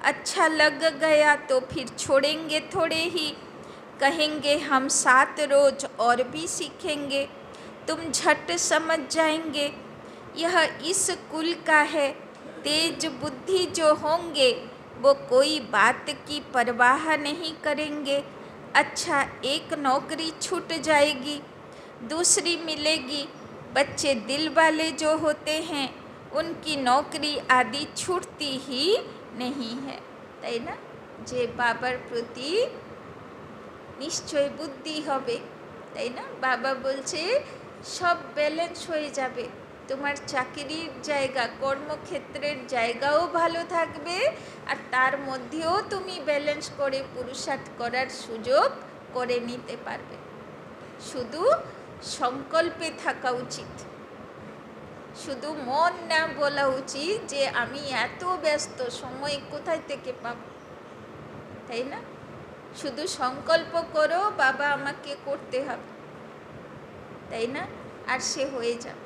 अच्छा लग गया तो फिर छोड़ेंगे थोड़े ही, कहेंगे हम 7 रोज और भी सीखेंगे। तुम झट समझ जाएंगे यह इस कुल का है। तेज बुद्धि जो होंगे वो कोई बात की परवाह नहीं करेंगे। अच्छा, एक नौकरी छूट जाएगी, दूसरी मिलेगी। बच्चे दिल वाले जो होते हैं उनकी नौकरी आदि छूटती ही नहीं है, তাই না? যে বাবার প্রতি নিশ্চয় বুদ্ধি হবে, তাই না? বাবা বলছে সব ব্যালেন্স হয়ে যাবে, তোমার চাকরির জায়গা, কর্মক্ষেত্রের জায়গাও ভালো থাকবে, আর তার মধ্যেও তুমি ব্যালেন্স করে পুরুষার্থ করার সুযোগ করে নিতে পারবে। শুধু সংকল্পে থাকা উচিত, শুধু মন না বলা উচিত যে আমি এত ব্যস্ত, সময় কোথায় থেকে পাব, তাই না? শুধু সংকল্প করো বাবা আমাকে করতে হবে, তাই না? আর সে হয়ে যাবে।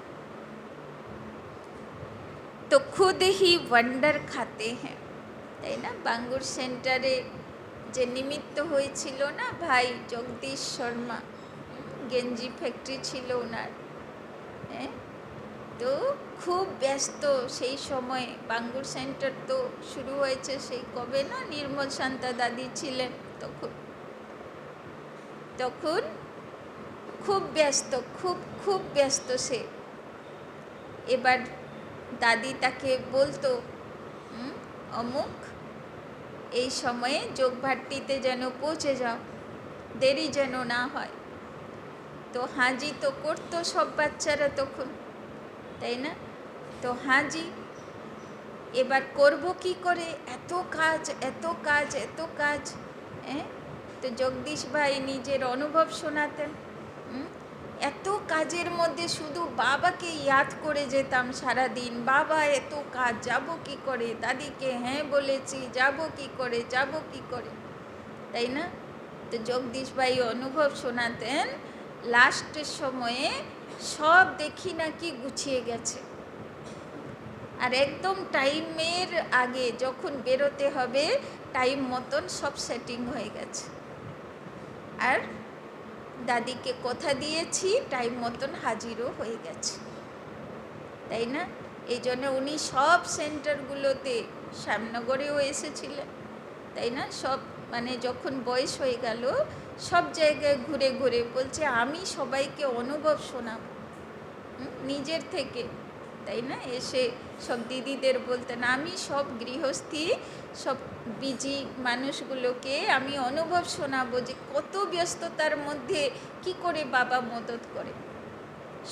তো খুদ হি ওয়ান্ডার খাতে হ্যাঁ, তাই না? বাঙ্গুর সেন্টারে যে নিমিত্ত হয়েছিল না ভাই জগদীশ শর্মা, গেঞ্জি ফ্যাক্টরি ছিল ওনার, হ্যাঁ, তো খুব ব্যস্ত সেই সময়ে। বাঙ্গুর সেন্টার তো শুরু হয়েছে সেই কবে না, নির্মল শান্তা দাদি ছিলেন তখন। তখন খুব ব্যস্ত, খুব খুব ব্যস্ত সে। এবার দাদি তাকে বলতো অমুক এই সময়ে যোগভাটিতে যেন পৌঁছে যাও, দেরি যেন না হয়। তো হাজি তো করতো সব বাচ্চারা তখন, তাই না? তো হাজি এবার করব কি করে, এত কাজ এত কাজ এত কাজ, হ্যাঁ। তো জগদীশ ভাই নিজের অনুভব শোনাতেন, এত কাজের মধ্যে শুধু বাবাকে ইয়াদ করে যেতাম সারাদিন। বাবা এত কাজ, যাব কি করে, দাদিকে হ্যাঁ বলেছি, যাব কি করে, যাব কি করে, তাই না? তো জগদীশ ভাই অনুভব শোনাতেন লাস্টের সময়ে সব দেখি নাকি গুছিয়ে গেছে, আর একদম টাইমের আগে যখন বেরোতে হবে টাইম মতন সব সেটিং হয়ে গেছে, আর দাদিকে কথা দিয়েছি টাইম মতন হাজিরও হয়ে গেছে, তাই না? এই জন্য উনি সব সেন্টারগুলোতে, শ্যামনগরেও এসেছিলেন, তাই না? সব মানে যখন বয়স হয়ে গেল সব জায়গায় ঘুরে ঘুরে বলছে আমি সবাইকে অনুভব শোনাব নিজের থেকে, তাই না? এসে সব দিদিদের বলতেন আমি সব গৃহস্থী, সব বিজি মানুষগুলোকে আমি অনুভব শোনাবো যে কত ব্যস্ততার মধ্যে কি করে বাবা মদত করে।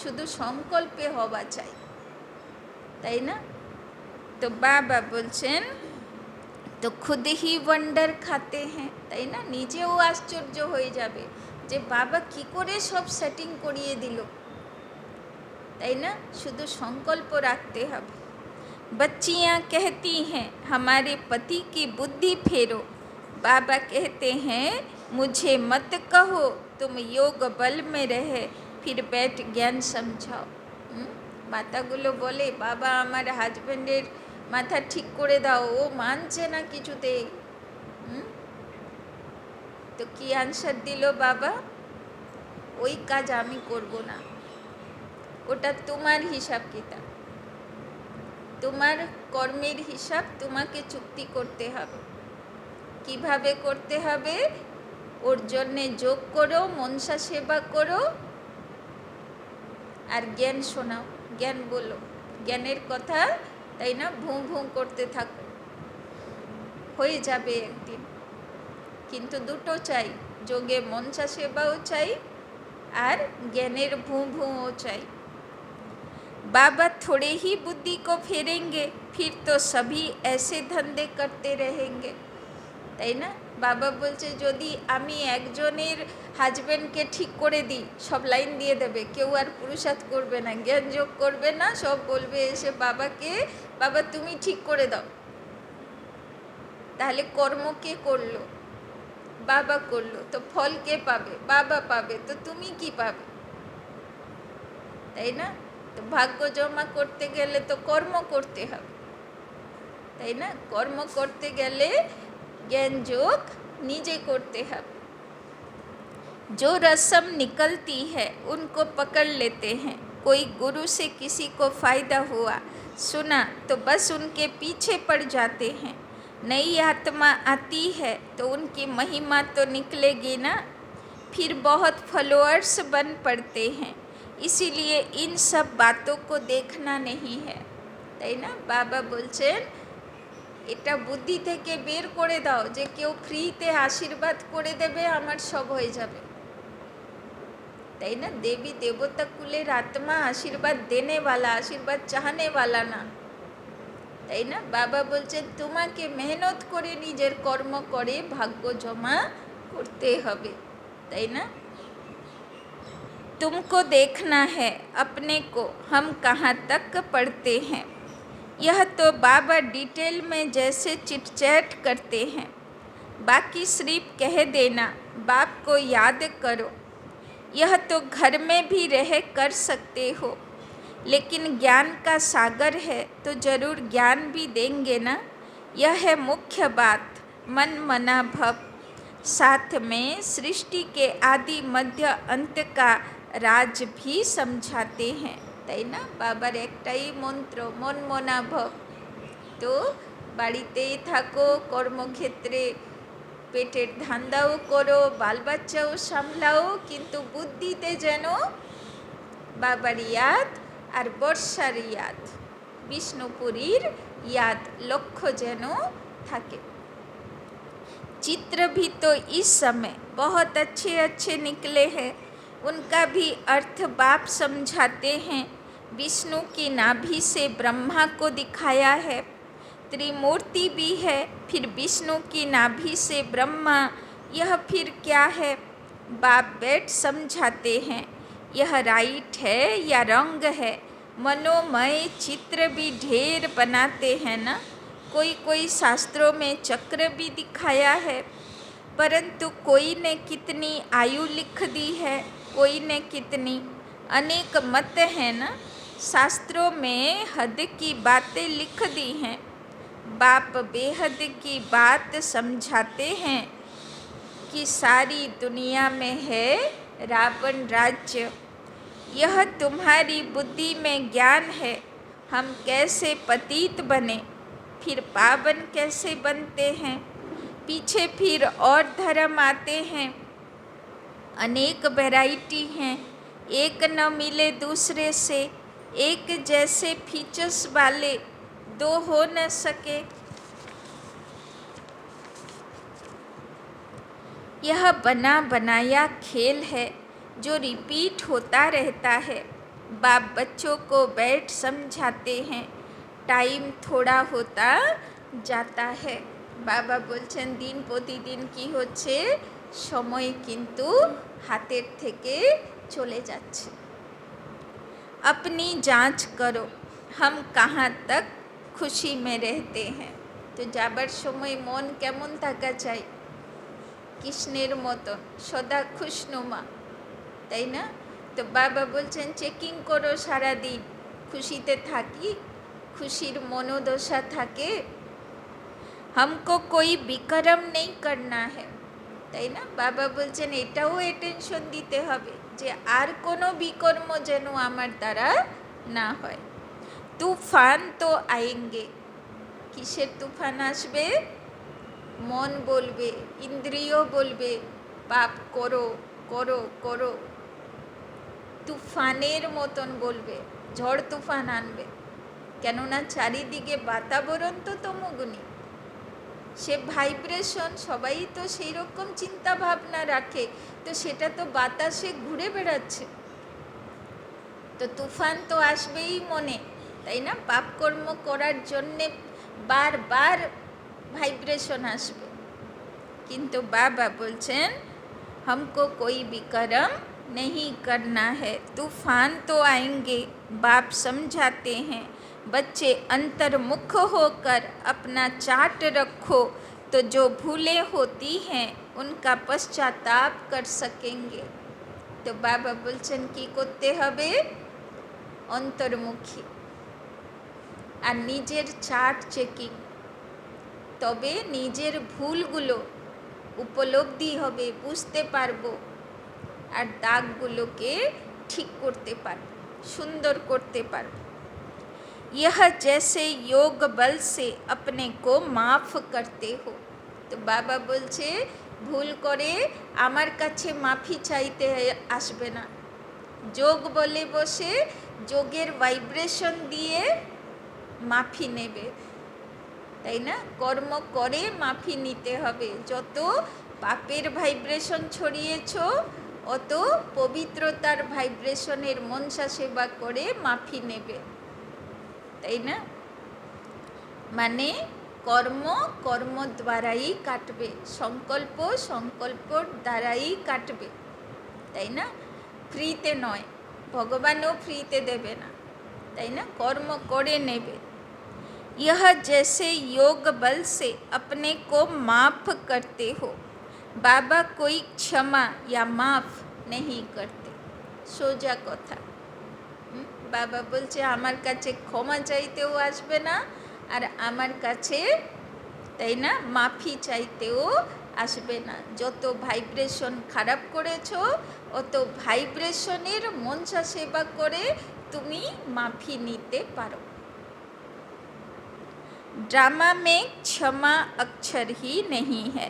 শুধু সংকল্পে হওয়া চাই, তাই না? তো বাবা বলছেন তো খুদ হি ওয়ান্ডার খাতে হ্যাঁ, তাই না? নিজেও আশ্চর্য হয়ে যাবে যে বাবা কি করে সব সেটিং করিয়ে দিল, তাই না? শুধু সংকল্প রাখতে হবে। बच्चियाँ कहती हैं हमारे पति की बुद्धि फेरो। बाबा कहते हैं मुझे मत कहो, तुम योग बल में रहे फिर बैठ ज्ञान समझाओ। মাতাগুলো বলে বাবা আমার হাজব্যান্ডের মাথা ঠিক করে দাও, ও মানছে না কিছুতেই। তো কি আনসার দিল বাবা, ওই কাজ আমি করব না, ওটা তোমার হিসাব কিতাব, তোমার কর্মের হিসাব তোমাকে চুক্তি করতে হবে। কিভাবে করতে হবে? ওর জন্যে যোগ করো, মনসা সেবা করো, আর জ্ঞান শোনাও, জ্ঞান বলো, জ্ঞানের কথা, তাই না, ভুঁ ভুঁ করতে থাকো, হয়ে যাবে একদিন। কিন্তু দুটো চাই, যোগে মনসা সেবাও চাই আর জ্ঞানের ভুঁ ভুঁও চাই। बाबा थोड़े ही बुद्धि को फेरेंगे, फिर तो सभी ऐसे धंधे करते रहेंगे, তাই না? বাবা বলছে যদি আমি একজনের হাজব্যান্ডকে ঠিক করে দিই, সব লাইন দিয়ে দেবে, কেউ আর পুরুষার্থ করবে না, জ্ঞান যোগ করবে না, সব বলবে এসে বাবাকে, বাবা তুমি ঠিক করে দাও। তাহলে কর্ম কে করলো? বাবা করলো। তো ফল কে পাবে? বাবা পাবে। তো তুমি কি পাবে? তাই না? তো ভাগ্য জমা করতে গেলে তো কর্ম করতে হবে, তাই না? কর্ম করতে গেলে ज्ञान जोग नीचे करते हैं। जो रस्म निकलती है उनको पकड़ लेते हैं। कोई गुरु से किसी को फ़ायदा हुआ, सुना तो बस उनके पीछे पड़ जाते हैं। नई आत्मा आती है तो उनकी महिमा तो निकलेगी ना, फिर बहुत फॉलोअर्स बन पड़ते हैं। इसीलिए इन सब बातों को देखना नहीं है, তাই না? বাবা বলছেন এটা বুদ্ধি থেকে বের করে দাও যে কেউ ফ্রিতে আশীর্বাদ করে দেবে, আমার সব হয়ে যাবে, তাই না? দেবী দেবতা কুলের আত্মা আশীর্বাদ দেনে वाला, আশীর্বাদ চাহনে वाला না, তাই না? বাবা বলছেন তোমাকে মেহনত করে নিজের কর্ম করে ভাগ্য জমা করতে হবে, তাই না? तुमको देखना है अपने को, हम कहाँ तक पढ़ते हैं। यह तो बाबा डिटेल में जैसे चिटचैट करते हैं, बाकी सिर्फ कह देना बाप को याद करो। यह तो घर में भी रह कर सकते हो, लेकिन ज्ञान का सागर है तो ज़रूर ज्ञान भी देंगे ना। यह है मुख्य बात, मन मना भव। साथ में सृष्टि के आदि मध्य अंत का राज भी समझाते हैं, তাই না? বাবার একটাই মন্ত্র, মন মনা ভব। তো বাড়িতেই থাকো, কর্মক্ষেত্রে পেটের ধান্দাও করো, বাল বাচ্চাও সামলাও, কিন্তু বুদ্ধিতে যেন বাবার ইয়াদ আর বর্ষার ইয়াদ, বিষ্ণুপুরীর याद, लक्ष्य যেন থাকে। चित्र भी तो इस समय बहुत अच्छे अच्छे निकले हैं, उनका भी अर्थ बाप समझाते हैं। विष्णु की नाभि से ब्रह्मा को दिखाया है, त्रिमूर्ति भी है, फिर विष्णु की नाभि से ब्रह्मा, यह फिर क्या है? बाप बैठ समझाते हैं। यह राइट है या रंग है? मनोमय चित्र भी ढेर बनाते हैं ना। कोई कोई शास्त्रों में चक्र भी दिखाया है, परंतु कोई ने कितनी आयु लिख दी है, कोई ने कितनी, अनेक मत हैं ना। शास्त्रों में हद की बातें लिख दी हैं, बाप बेहद की बात समझाते हैं कि सारी दुनिया में है रावण राज्य। यह तुम्हारी बुद्धि में ज्ञान है, हम कैसे पतित बने, फिर पावन कैसे बनते हैं। पीछे फिर और धर्म आते हैं, अनेक वैरायटी हैं, एक न मिले दूसरे से, एक जैसे फीचर्स वाले दो हो न सके। यह बना बनाया खेल है जो रिपीट होता रहता है। बाप बच्चों को बैठ समझाते हैं, टाइम थोड़ा होता जाता है। বাবা বলছেন দিন প্রতিদিন কি হচ্ছে, সময় কিন্তু হাতের থেকে চলে যাচ্ছে। अपनी जांच करो, हम कहाँ तक खुशी में रहते हैं। তো যাবার সময় মন কেমন থাকা চাই? কৃষ্ণের মতন সদা খুশনুমা, তাই না? তো বাবা বলছেন চেকিং করো সারাদিন, খুশিতে থাকি, খুশির মনোদশা থাকে। हमको कोई বিকরম নেই করনা है, তাই না? বাবা বলছেন এটাও অ্যাটেনশন দিতে হবে যে আর কোনো বিকর্ম যেন আমার দ্বারা না হয়। তুফান তো আয়েঙ্গে, কিসের তুফান আসবে? মন বলবে, ইন্দ্রিয় বলবে পাপ করো করো করো, তুফানের মতন বলবে, ঝড় তুফান আনবে। কেননা চারিদিকে বাতাবরণ তো তমোগুণী, সে ভাইব্রেশন, সবাই তো সেই রকম চিন্তা ভাবনা রাখে, তো সেটা তো বাতাসে ঘুরে বেড়াচ্ছে, তো তুফান তো আসবেই মনে, তাই না? পাপকর্ম করার জন্যে বারবার ভাইব্রেশন আসবে। কিন্তু বাবা বলছেন हमको कोई भी कर्म नहीं करना है, तूफान तो आएंगे। बाप समझाते हैं बच्चे अंतर्मुख होकर अपना चाट रखो, तो जो भूलें होती हैं उनका पश्चाताप कर सकेंगे। तो बाबा बोलছেন কি করতে হবে? অন্তর্মুখী আর নিজের চার্ট চেকিং, তবে নিজের ভুলগুলো উপলব্ধি হবে, বুঝতে পারবো, আর দাগগুলোকে ঠিক করতে পারবো, সুন্দর করতে পারবো। यह जैसे योग बल से अपने को माफ करते हो। তো বাবা বলছে ভুল করে আমার কাছে মাফি চাইতে আসবে না, যোগ বলে বসে যোগের ভাইব্রেশন দিয়ে মাফি নেবে, তাই না? কর্ম করে মাফি নিতে হবে। যত পাপের ভাইব্রেশন ছড়িয়েছ, অত পবিত্রতার ভাইব্রেশনের মনসা সেবা করে মাফি নেবে, তাই না? মানে কর্ম কর্ম দ্বারাই কাটবে, সংকল্প সংকল্পর দ্বারাই কাটবে, তাই না? ফ্রিতে নয়, ভগবানও ফ্রিতে দেবে না, তাই না? কর্ম করে নেবে। यह जैसे योग बल से अपने को माफ करते हो, बाबा कोई क्षमा या माफ नहीं करते। সোজা কথা, বাবা বলছে আমার কাছে ক্ষমা চাইতেও আসবে না, আর আমার কাছে, তাই না, মাফি চাইতেও আসবে না। যত ভাইব্রেশন খারাপ করেছো, অত ভাইব্রেশনের মনসা সেবা করে তুমি মাফি নিতে পারো। ड्रामा में क्षमा अक्षर ही नहीं है,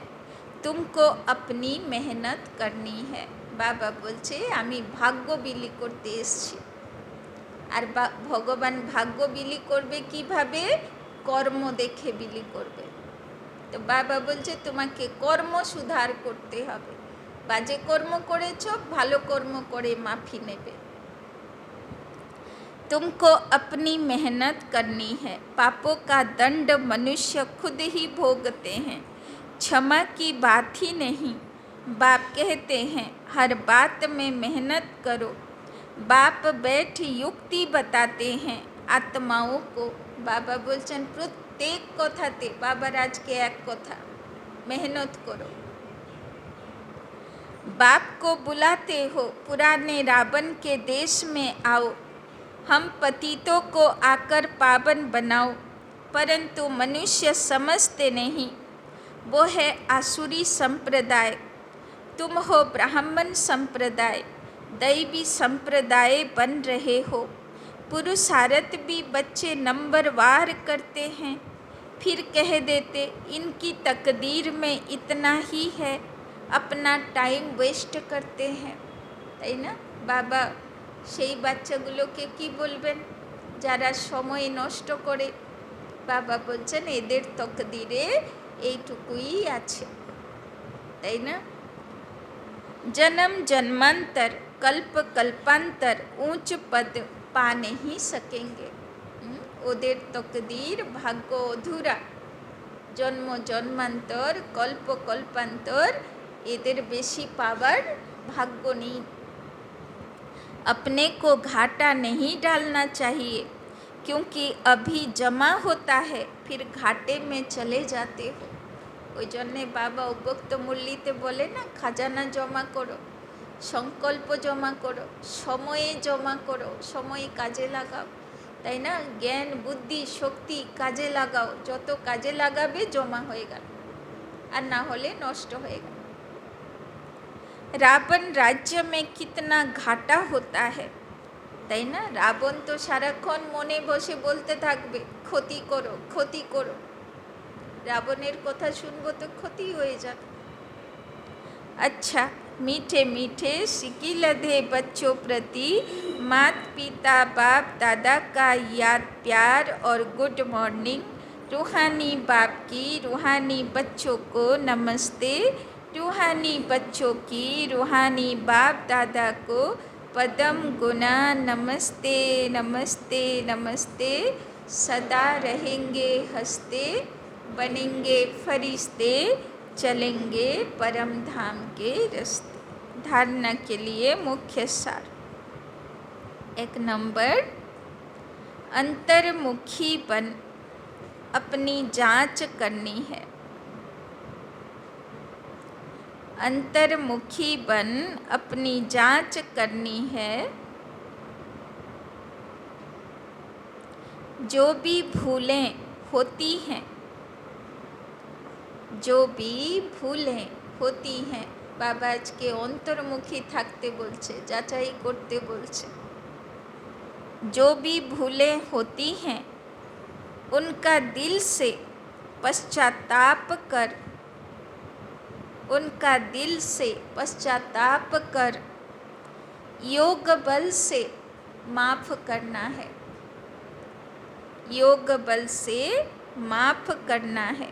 तुमको अपनी मेहनत करनी है। বাবা বলছে আমি ভাগ্য বিলি করতে এসেছি, আর ভগবান ভাগ্য বিলি করবে কিভাবে? কর্ম দেখে বিলি করবে। তো বাবা বলছে তোমাকে কর্ম সুধার করতে হবে, বাজে কর্ম করেছো, ভালো কর্ম করে মাফি নেবে। तुमको अपनी मेहनत करनी है, पापों का दंड मनुष्य खुद ही भोगते हैं, क्षमा की बात ही नहीं। बाप कहते हैं हर बात में मेहनत करो। बाप बैठ युक्ति बताते हैं आत्माओं को। बाबा बोलছেন প্রত্যেক কথাতে বাবার আজকে এক কথা, मेहनत करो। बाप को बुलाते हो पुराने रावण के देश में आओ, हम पतितों को आकर पावन बनाओ, परंतु मनुष्य समझते नहीं, वो है आसुरी संप्रदाय। तुम हो ब्राह्मण संप्रदाय, दैवी संप्रदाय बन रहे हो। पुरुषार्थ भी बच्चे नंबरवार करते हैं, फिर कह देते इनकी तकदीर में इतना ही है, अपना टाइम वेस्ट करते हैं, তাই না? বাবা সেই বাচ্চাগুলোকে কি বলবেন যারা সময় নষ্ট করে? বাবা বলছেন এদের তকদিরে এইটুকুই আছে, তাই না? जन्म जन्मांतर कल्प कल्पांतर ऊंच पद पा नहीं सकेंगे। ওদের তকদির ভাগ্য অধুরা, জন্ম জন্মান্তর কল্প কল্পান্তর এদের বেশি পাবার ভাগ্য নেই। अपने को घाटा नहीं डालना चाहिए, क्योंकि अभी जमा होता है फिर घाटे में चले जाते हो। ওই জন্যে বাবা উপক্ত মুরলিতে বলে না, খাজানা জমা করো, সংকল্প জমা করো, সময়ে জমা করো, সময় কাজে লাগাও, তাই না? জ্ঞান বুদ্ধি শক্তি কাজে লাগাও, যত কাজে লাগাবে জমা হয়ে গেল, আর না হলে নষ্ট হয়ে গেল। रावण राज्य में कितना घाटा होता है, তাই না? রাবণ তো সারাক্ষণ মনে বসে বলতে থাকবে ক্ষতি করো, ক্ষতি করো। রাবণের কথা শুনবো তো ক্ষতি হয়ে যাবে। अच्छा, मीठे मीठे सिक्की लधे बच्चों प्रति मात पिता बाप दादा का याद प्यार और गुड मॉर्निंग। रूहानी बाप की रूहानी बच्चों को नमस्ते। रूहानी बच्चों की रूहानी बाप दादा को पदम गुना नमस्ते नमस्ते नमस्ते। सदा रहेंगे हंसते, बनेंगे फरिश्ते, चलेंगे परम धाम के रास्ते। धारणा के लिए मुख्य सार। 1 नंबर, अंतर्मुखी बन अपनी जांच करनी है। अंतर्मुखी बन अपनी जांच करनी है। जो भी भूलें होती हैं, जो भी ভুলেं होती हैं, বাবা আজকে অন্তর্মুখী থাকতে বলছে, যাচাই করতে বলছে। जो भी भूलें होती हैं उनका दिल से पश्चाताप कर, उनका दिल से पश्चाताप कर योग बल से माफ करना है। योग बल से माफ करना है।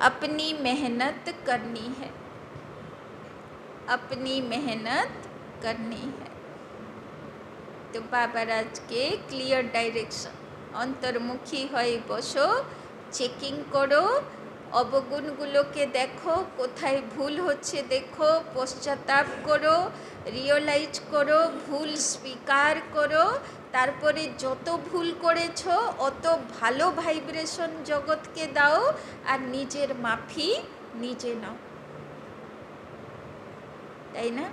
अपनी मेहनत करनी है, अपनी मेहनत करनी है। तो बाबार आज के क्लियर डायरेक्शन, अंतर्मुखी हये बसो, चेकिंग करो, অবগুণগুলোকে দেখো, কোথায় ভুল হচ্ছে দেখো, পশ্চাতাপ করো, রিয়েলাইজ করো, ভুল স্বীকার করো। তারপরে যত ভুল করেছো অত ভালো ভাইব্রেশন জগৎকে দাও আর নিজের মাফি নিজে নাও, তাই না?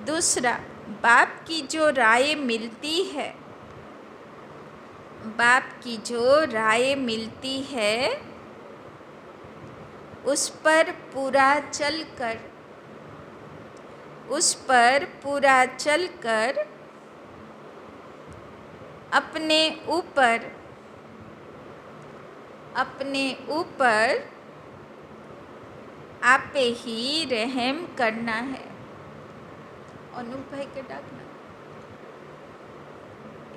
दूसरा, बाप की जो राय मिलती है, बाप की जो राय मिलती है उस पर पूरा चलकर, उस पर पूरा चलकर अपने ऊपर, अपने ऊपर आपे ही रहम करना है। অনুপ ভাইকে ডাকনা,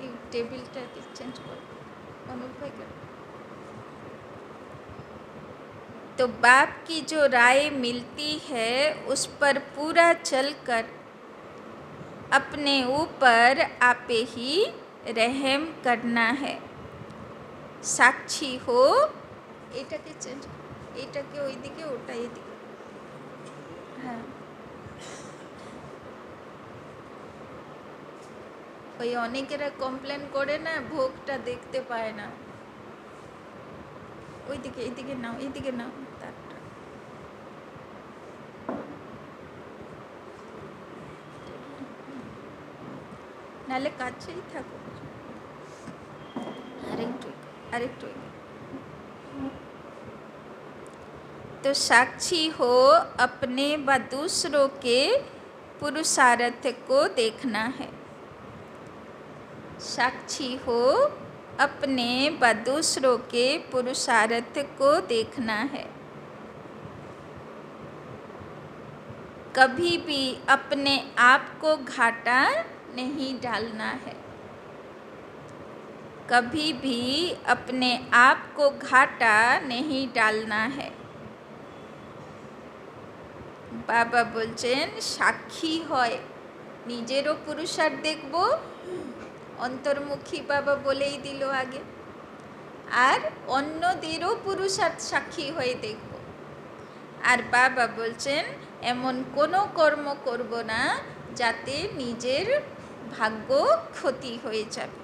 এই টেবিলটা চেঞ্জ কর, অনুপ ভাইকে। तो बाप की जो राय मिलती है उस पर पूरा चलकर अपने ऊपर आपे ही रहम करना है। साक्षी हो, এটাকে চেঞ্জ, এটাকে ওইদিকে, ওটা এদিকে। হ্যাঁ, ওই অনেকেরা কমপ্লেন করে না, ভোগটা দেখতে পায় না। ওইদিকে, এইদিকে নাও, এইদিকে নাও তারটা। নাহলে কাছেই থাকো, আরেকটু আরেকটু। तो साक्षी हो अपने व दूसरों के पुरुषार्थ को देखना है। साक्षी हो अपने व दूसरों के पुरुषार्थ को देखना है। कभी भी अपने आप को घाटा नहीं डालना है। कभी भी अपने आप को घाटा नहीं डालना है। বাবা বলছেন সাক্ষী হয়, নিজেরও পুরুষার্থ দেখব, অন্তর্মুখী বাবা বলেই দিল আগে, আর অন্যদেরও পুরুষার্থ সাক্ষী হয়ে দেখব। আর বাবা বলছেন এমন কোনো কর্ম করব না যাতে নিজের ভাগ্য ক্ষতি হয়ে যাবে।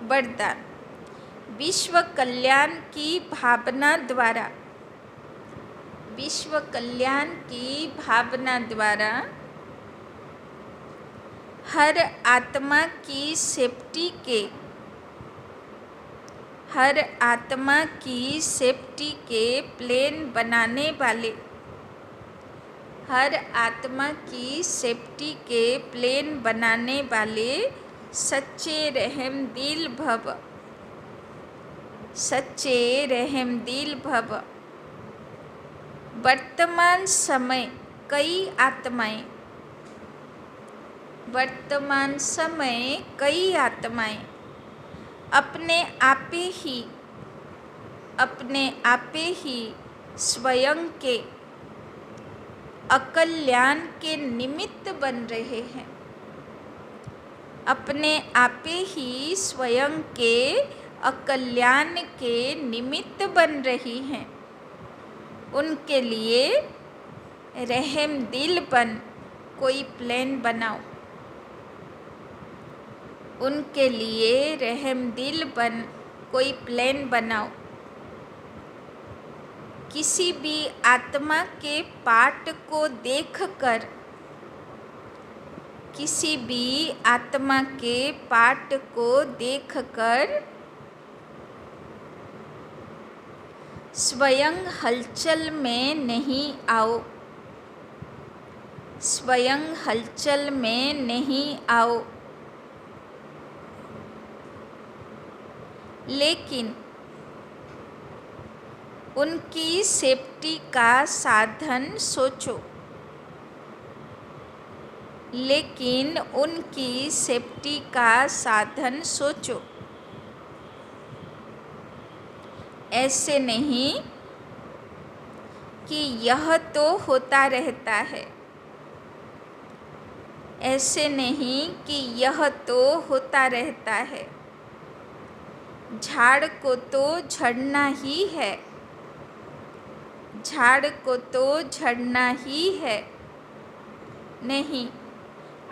वरदान, विश्व कल्याण की भावना द्वारा, विश्व कल्याण की भावना द्वारा हर आत्मा की सेफ्टी के, हर आत्मा की सेफ्टी के प्लान बनाने वाले, हर आत्मा की सेफ्टी के प्लान बनाने वाले सच्चे रहम दिल भव, सच्चे रहम दिल भव। वर्तमान समय कई आत्माएं, वर्तमान समय कई आत्माएं अपने आपे ही स्वयं के अकल्याण के निमित्त बन रहे हैं, अपने आपे ही स्वयं के अकल्याण के निमित्त बन रही हैं। उनके लिए रहम दिल बन कोई प्लान बनाओ, उनके लिए रहम दिल बन कोई प्लान बनाओ। किसी भी आत्मा के पाठ को देखकर, किसी भी आत्मा के पाठ को देखकर स्वयं हलचल में नहीं आओ, स्वयं हलचल में नहीं आओ, लेकिन उनकी सेफ्टी का साधन सोचो, लेकिन उनकी सेफ्टी का साधन सोचो। ऐसे नहीं कि यह तो होता रहता है, ऐसे नहीं कि यह तो होता रहता है, झाड़ को तो झड़ना ही है, झाड़ को तो झड़ना ही है। नहीं,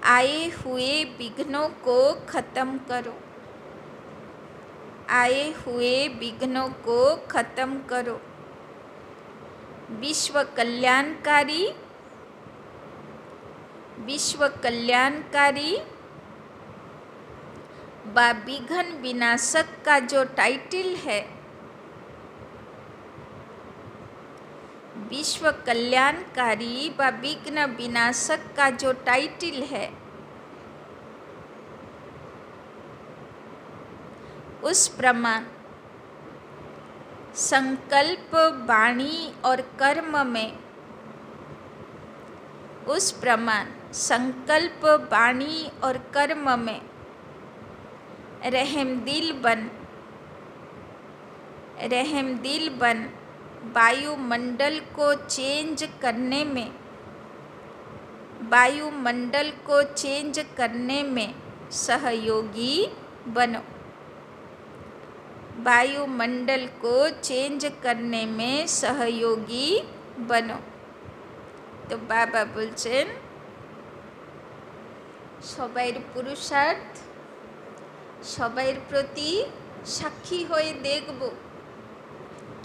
आए हुए विघ्नों को खत्म करो, आए हुए विघ्नों को खत्म करो। विश्व कल्याणकारी, विश्व कल्याणकारी व विघ्न विनाशक का जो टाइटल है, विश्व कल्याणकारी व विघ्न विनाशक का जो टाइटल है, उस प्रमाण संकल्प वाणी और कर्म में, उस प्रमाण संकल्प वाणी और कर्म में रहम दिल बन, रहम दिल बन वायुमंडल को चेंज करने में, वायुमंडल को चेंज करने में सहयोगी बनो, वायुमंडल को चेंज करने में सहयोगी बनो। तो बाबा बोलছেন সবাইর পুরুষার্থ, সবাইর প্রতি সাক্ষী হয়ে দেখব,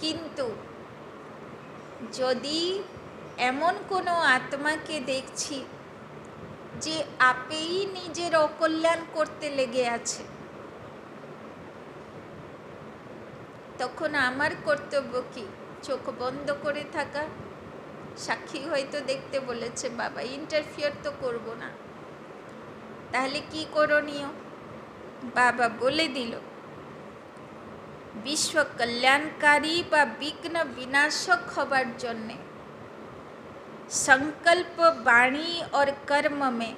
কিন্তু যদি এমন কোনো আত্মাকে দেখছি যে আপেই নিজের অকল্যাণ করতে লেগে আছে, তখন আমার কর্তব্য কি? চোখ বন্ধ করে থাকা? সাক্ষী হয়তো দেখতে বলেছে বাবা, ইন্টারফিয়ার তো করব না। তাহলে কি করণীয়? বাবা বলে দিল, विश्व कल्याणकारी व विघ्न विनाशक हबार जन्य संकल्प वाणी और कर्म में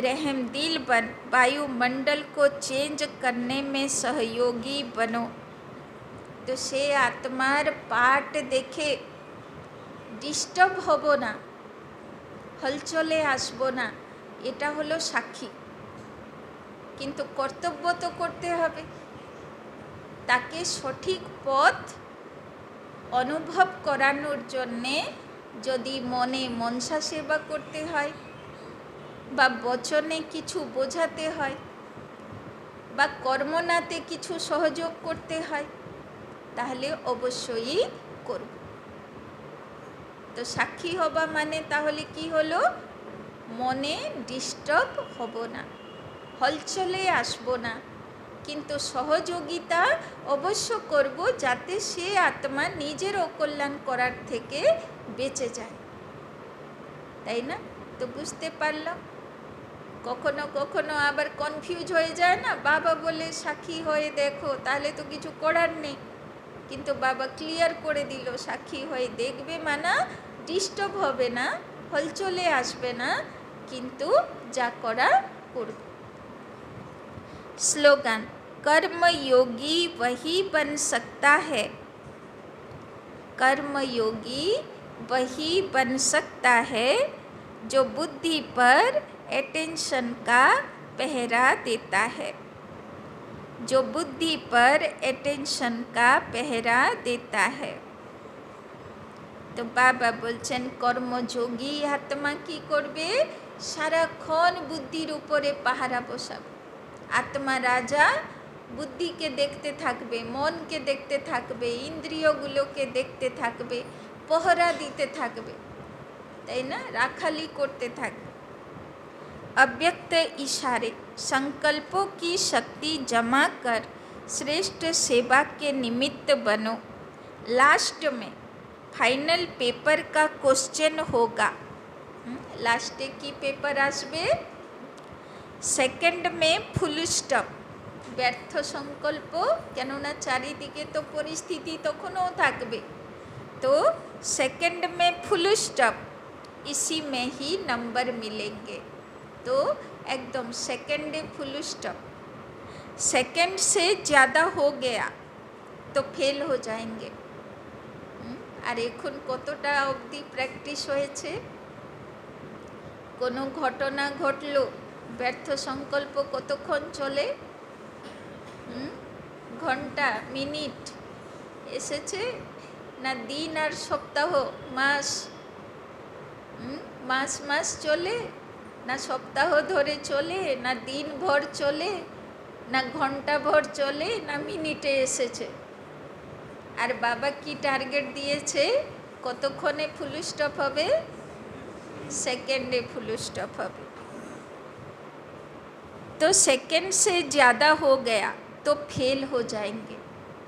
रहम दिल बन वायुमंडल को चेंज करने में सहयोगी बनो। तो से आत्मार पाठ देखे डिस्टार्ब हबो ना, हलचले आसबो ना, एटा हलो साक्षी। किन्तु कर्तव्य तो करते हबे, ताके सठिक पथ अनुभव करानोर जन्य यदि मने मनसा सेवा करते हय बा वचने किछु बोझाते हय बा कर्मनाते किछु सहयोग करते हय, ताहले अवश्यई करब। तो साक्षी हबा माने ताहले कि हलो, मने डिस्टार्ब हबो ना, हलचले आसबो ना, किन्तु सहयोगिता अवश्य करब जाते से आत्मा निजेर अकल्याण करार थेके बेचे जाए, ताई ना? तो बुझते पारलाम। কখনো কখনো আবার কনফিউজ হয়ে যায় না, বাবা বলে সাক্ষী হয়ে দেখো, তাহলে তো কিছু করার নেই। কিন্তু বাবা ক্লিয়ার করে দিল, সাক্ষী হয়ে দেখবে মানা ডিস্টার্ব হবে না, হলচলে আসবে না, কিন্তু যা করা করবে। स्लोगन, कर्मयोगी वही बन सकता है, कर्मयोगी वही बन सकता है जो बुद्धि पर अटेंशन का पहरा देता है, जो बुद्धि पर अटेंशन का पहरा देता है। তো বাবা বলছেন কর্মযোগী আত্মা কি করবে, সারাক্ষণ বুদ্ধির উপরে পাহারা বসাবে। আত্মা রাজা বুদ্ধিকে দেখতে থাকবে, মনকে দেখতে থাকবে, ইন্দ্রিয়গুলোকে দেখতে থাকবে, পহরা দিতে থাকবে, তাই না, রাখালি করতে থাকবে। अव्यक्त इशारे संकल्पों की शक्ति जमा कर श्रेष्ठ सेवा के निमित्त बनो। लास्ट में फाइनल पेपर का क्वेश्चन होगा, लास्टे की पेपर आसबे, सेकेंड में फुल स्टप, ব্যর্থ সংকল্প, কেননা চারিদিকে তো পরিস্থিতি তখনও থাকবে, তো सेकेंड में फुल स्टप, इसी में ही नंबर मिलेंगे। तो एकदम सेकेंडे फुल स्टॉप, सेकेंड से ज़्यादा हो गया तो फेल हो जाएंगे। আর এখন কতটা অবধি প্র্যাকটিস হয়েছে, কোনো ঘটনা ঘটলো, ব্যর্থ সংকল্প কতক্ষণ চলে, ঘন্টা, মিনিট এসেছে না, দিন আর সপ্তাহ, মাস, মাস মাস চলে না, সপ্তাহ ধরে চলে না, দিন ভর চলে না, ঘন্টা ভর চলে না, মিনিটে এসেছে। আর বাবা কি টার্গেট দিয়েছে, কতক্ষণে ফুল স্টপ হবে, সেকেন্ডে ফুল স্টপ হবে। तो सेकेंड से ज़्यादा हो गया तो फेल हो जाएंगे,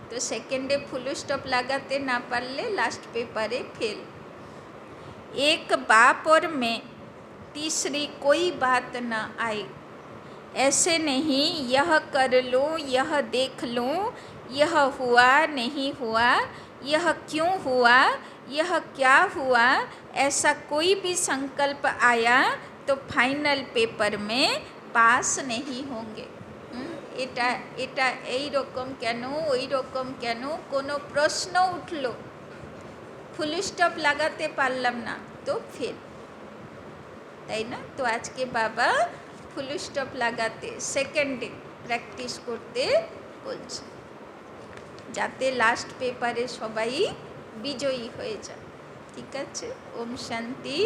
तो सेकेंडे फुल स्टॉप लगाते ना पारले लास्ट पेपरे फेल। एक बाप और मैं, तीसरी कोई बात न आए, ऐसे नहीं यह कर लूँ, यह देख लूँ, यह हुआ नहीं हुआ, यह क्यों हुआ, यह क्या हुआ, ऐसा कोई भी संकल्प आया तो फाइनल पेपर में पास नहीं होंगे। এটা এটা এই রকম কেন, ওই রকম কেন, কোনো প্রশ্ন উঠলো, ফুল স্টপ লাগাতে পারলাম না, তো ফেল, তাই না। তো আজকে বাবা ফুল স্টপ লাগাতে সেকেন্ডে প্র্যাকটিস করতে বলছে, যাতে লাস্ট পেপারে সবাই বিজয়ী হয়ে যায়। ঠিক আছে, ওম শান্তি।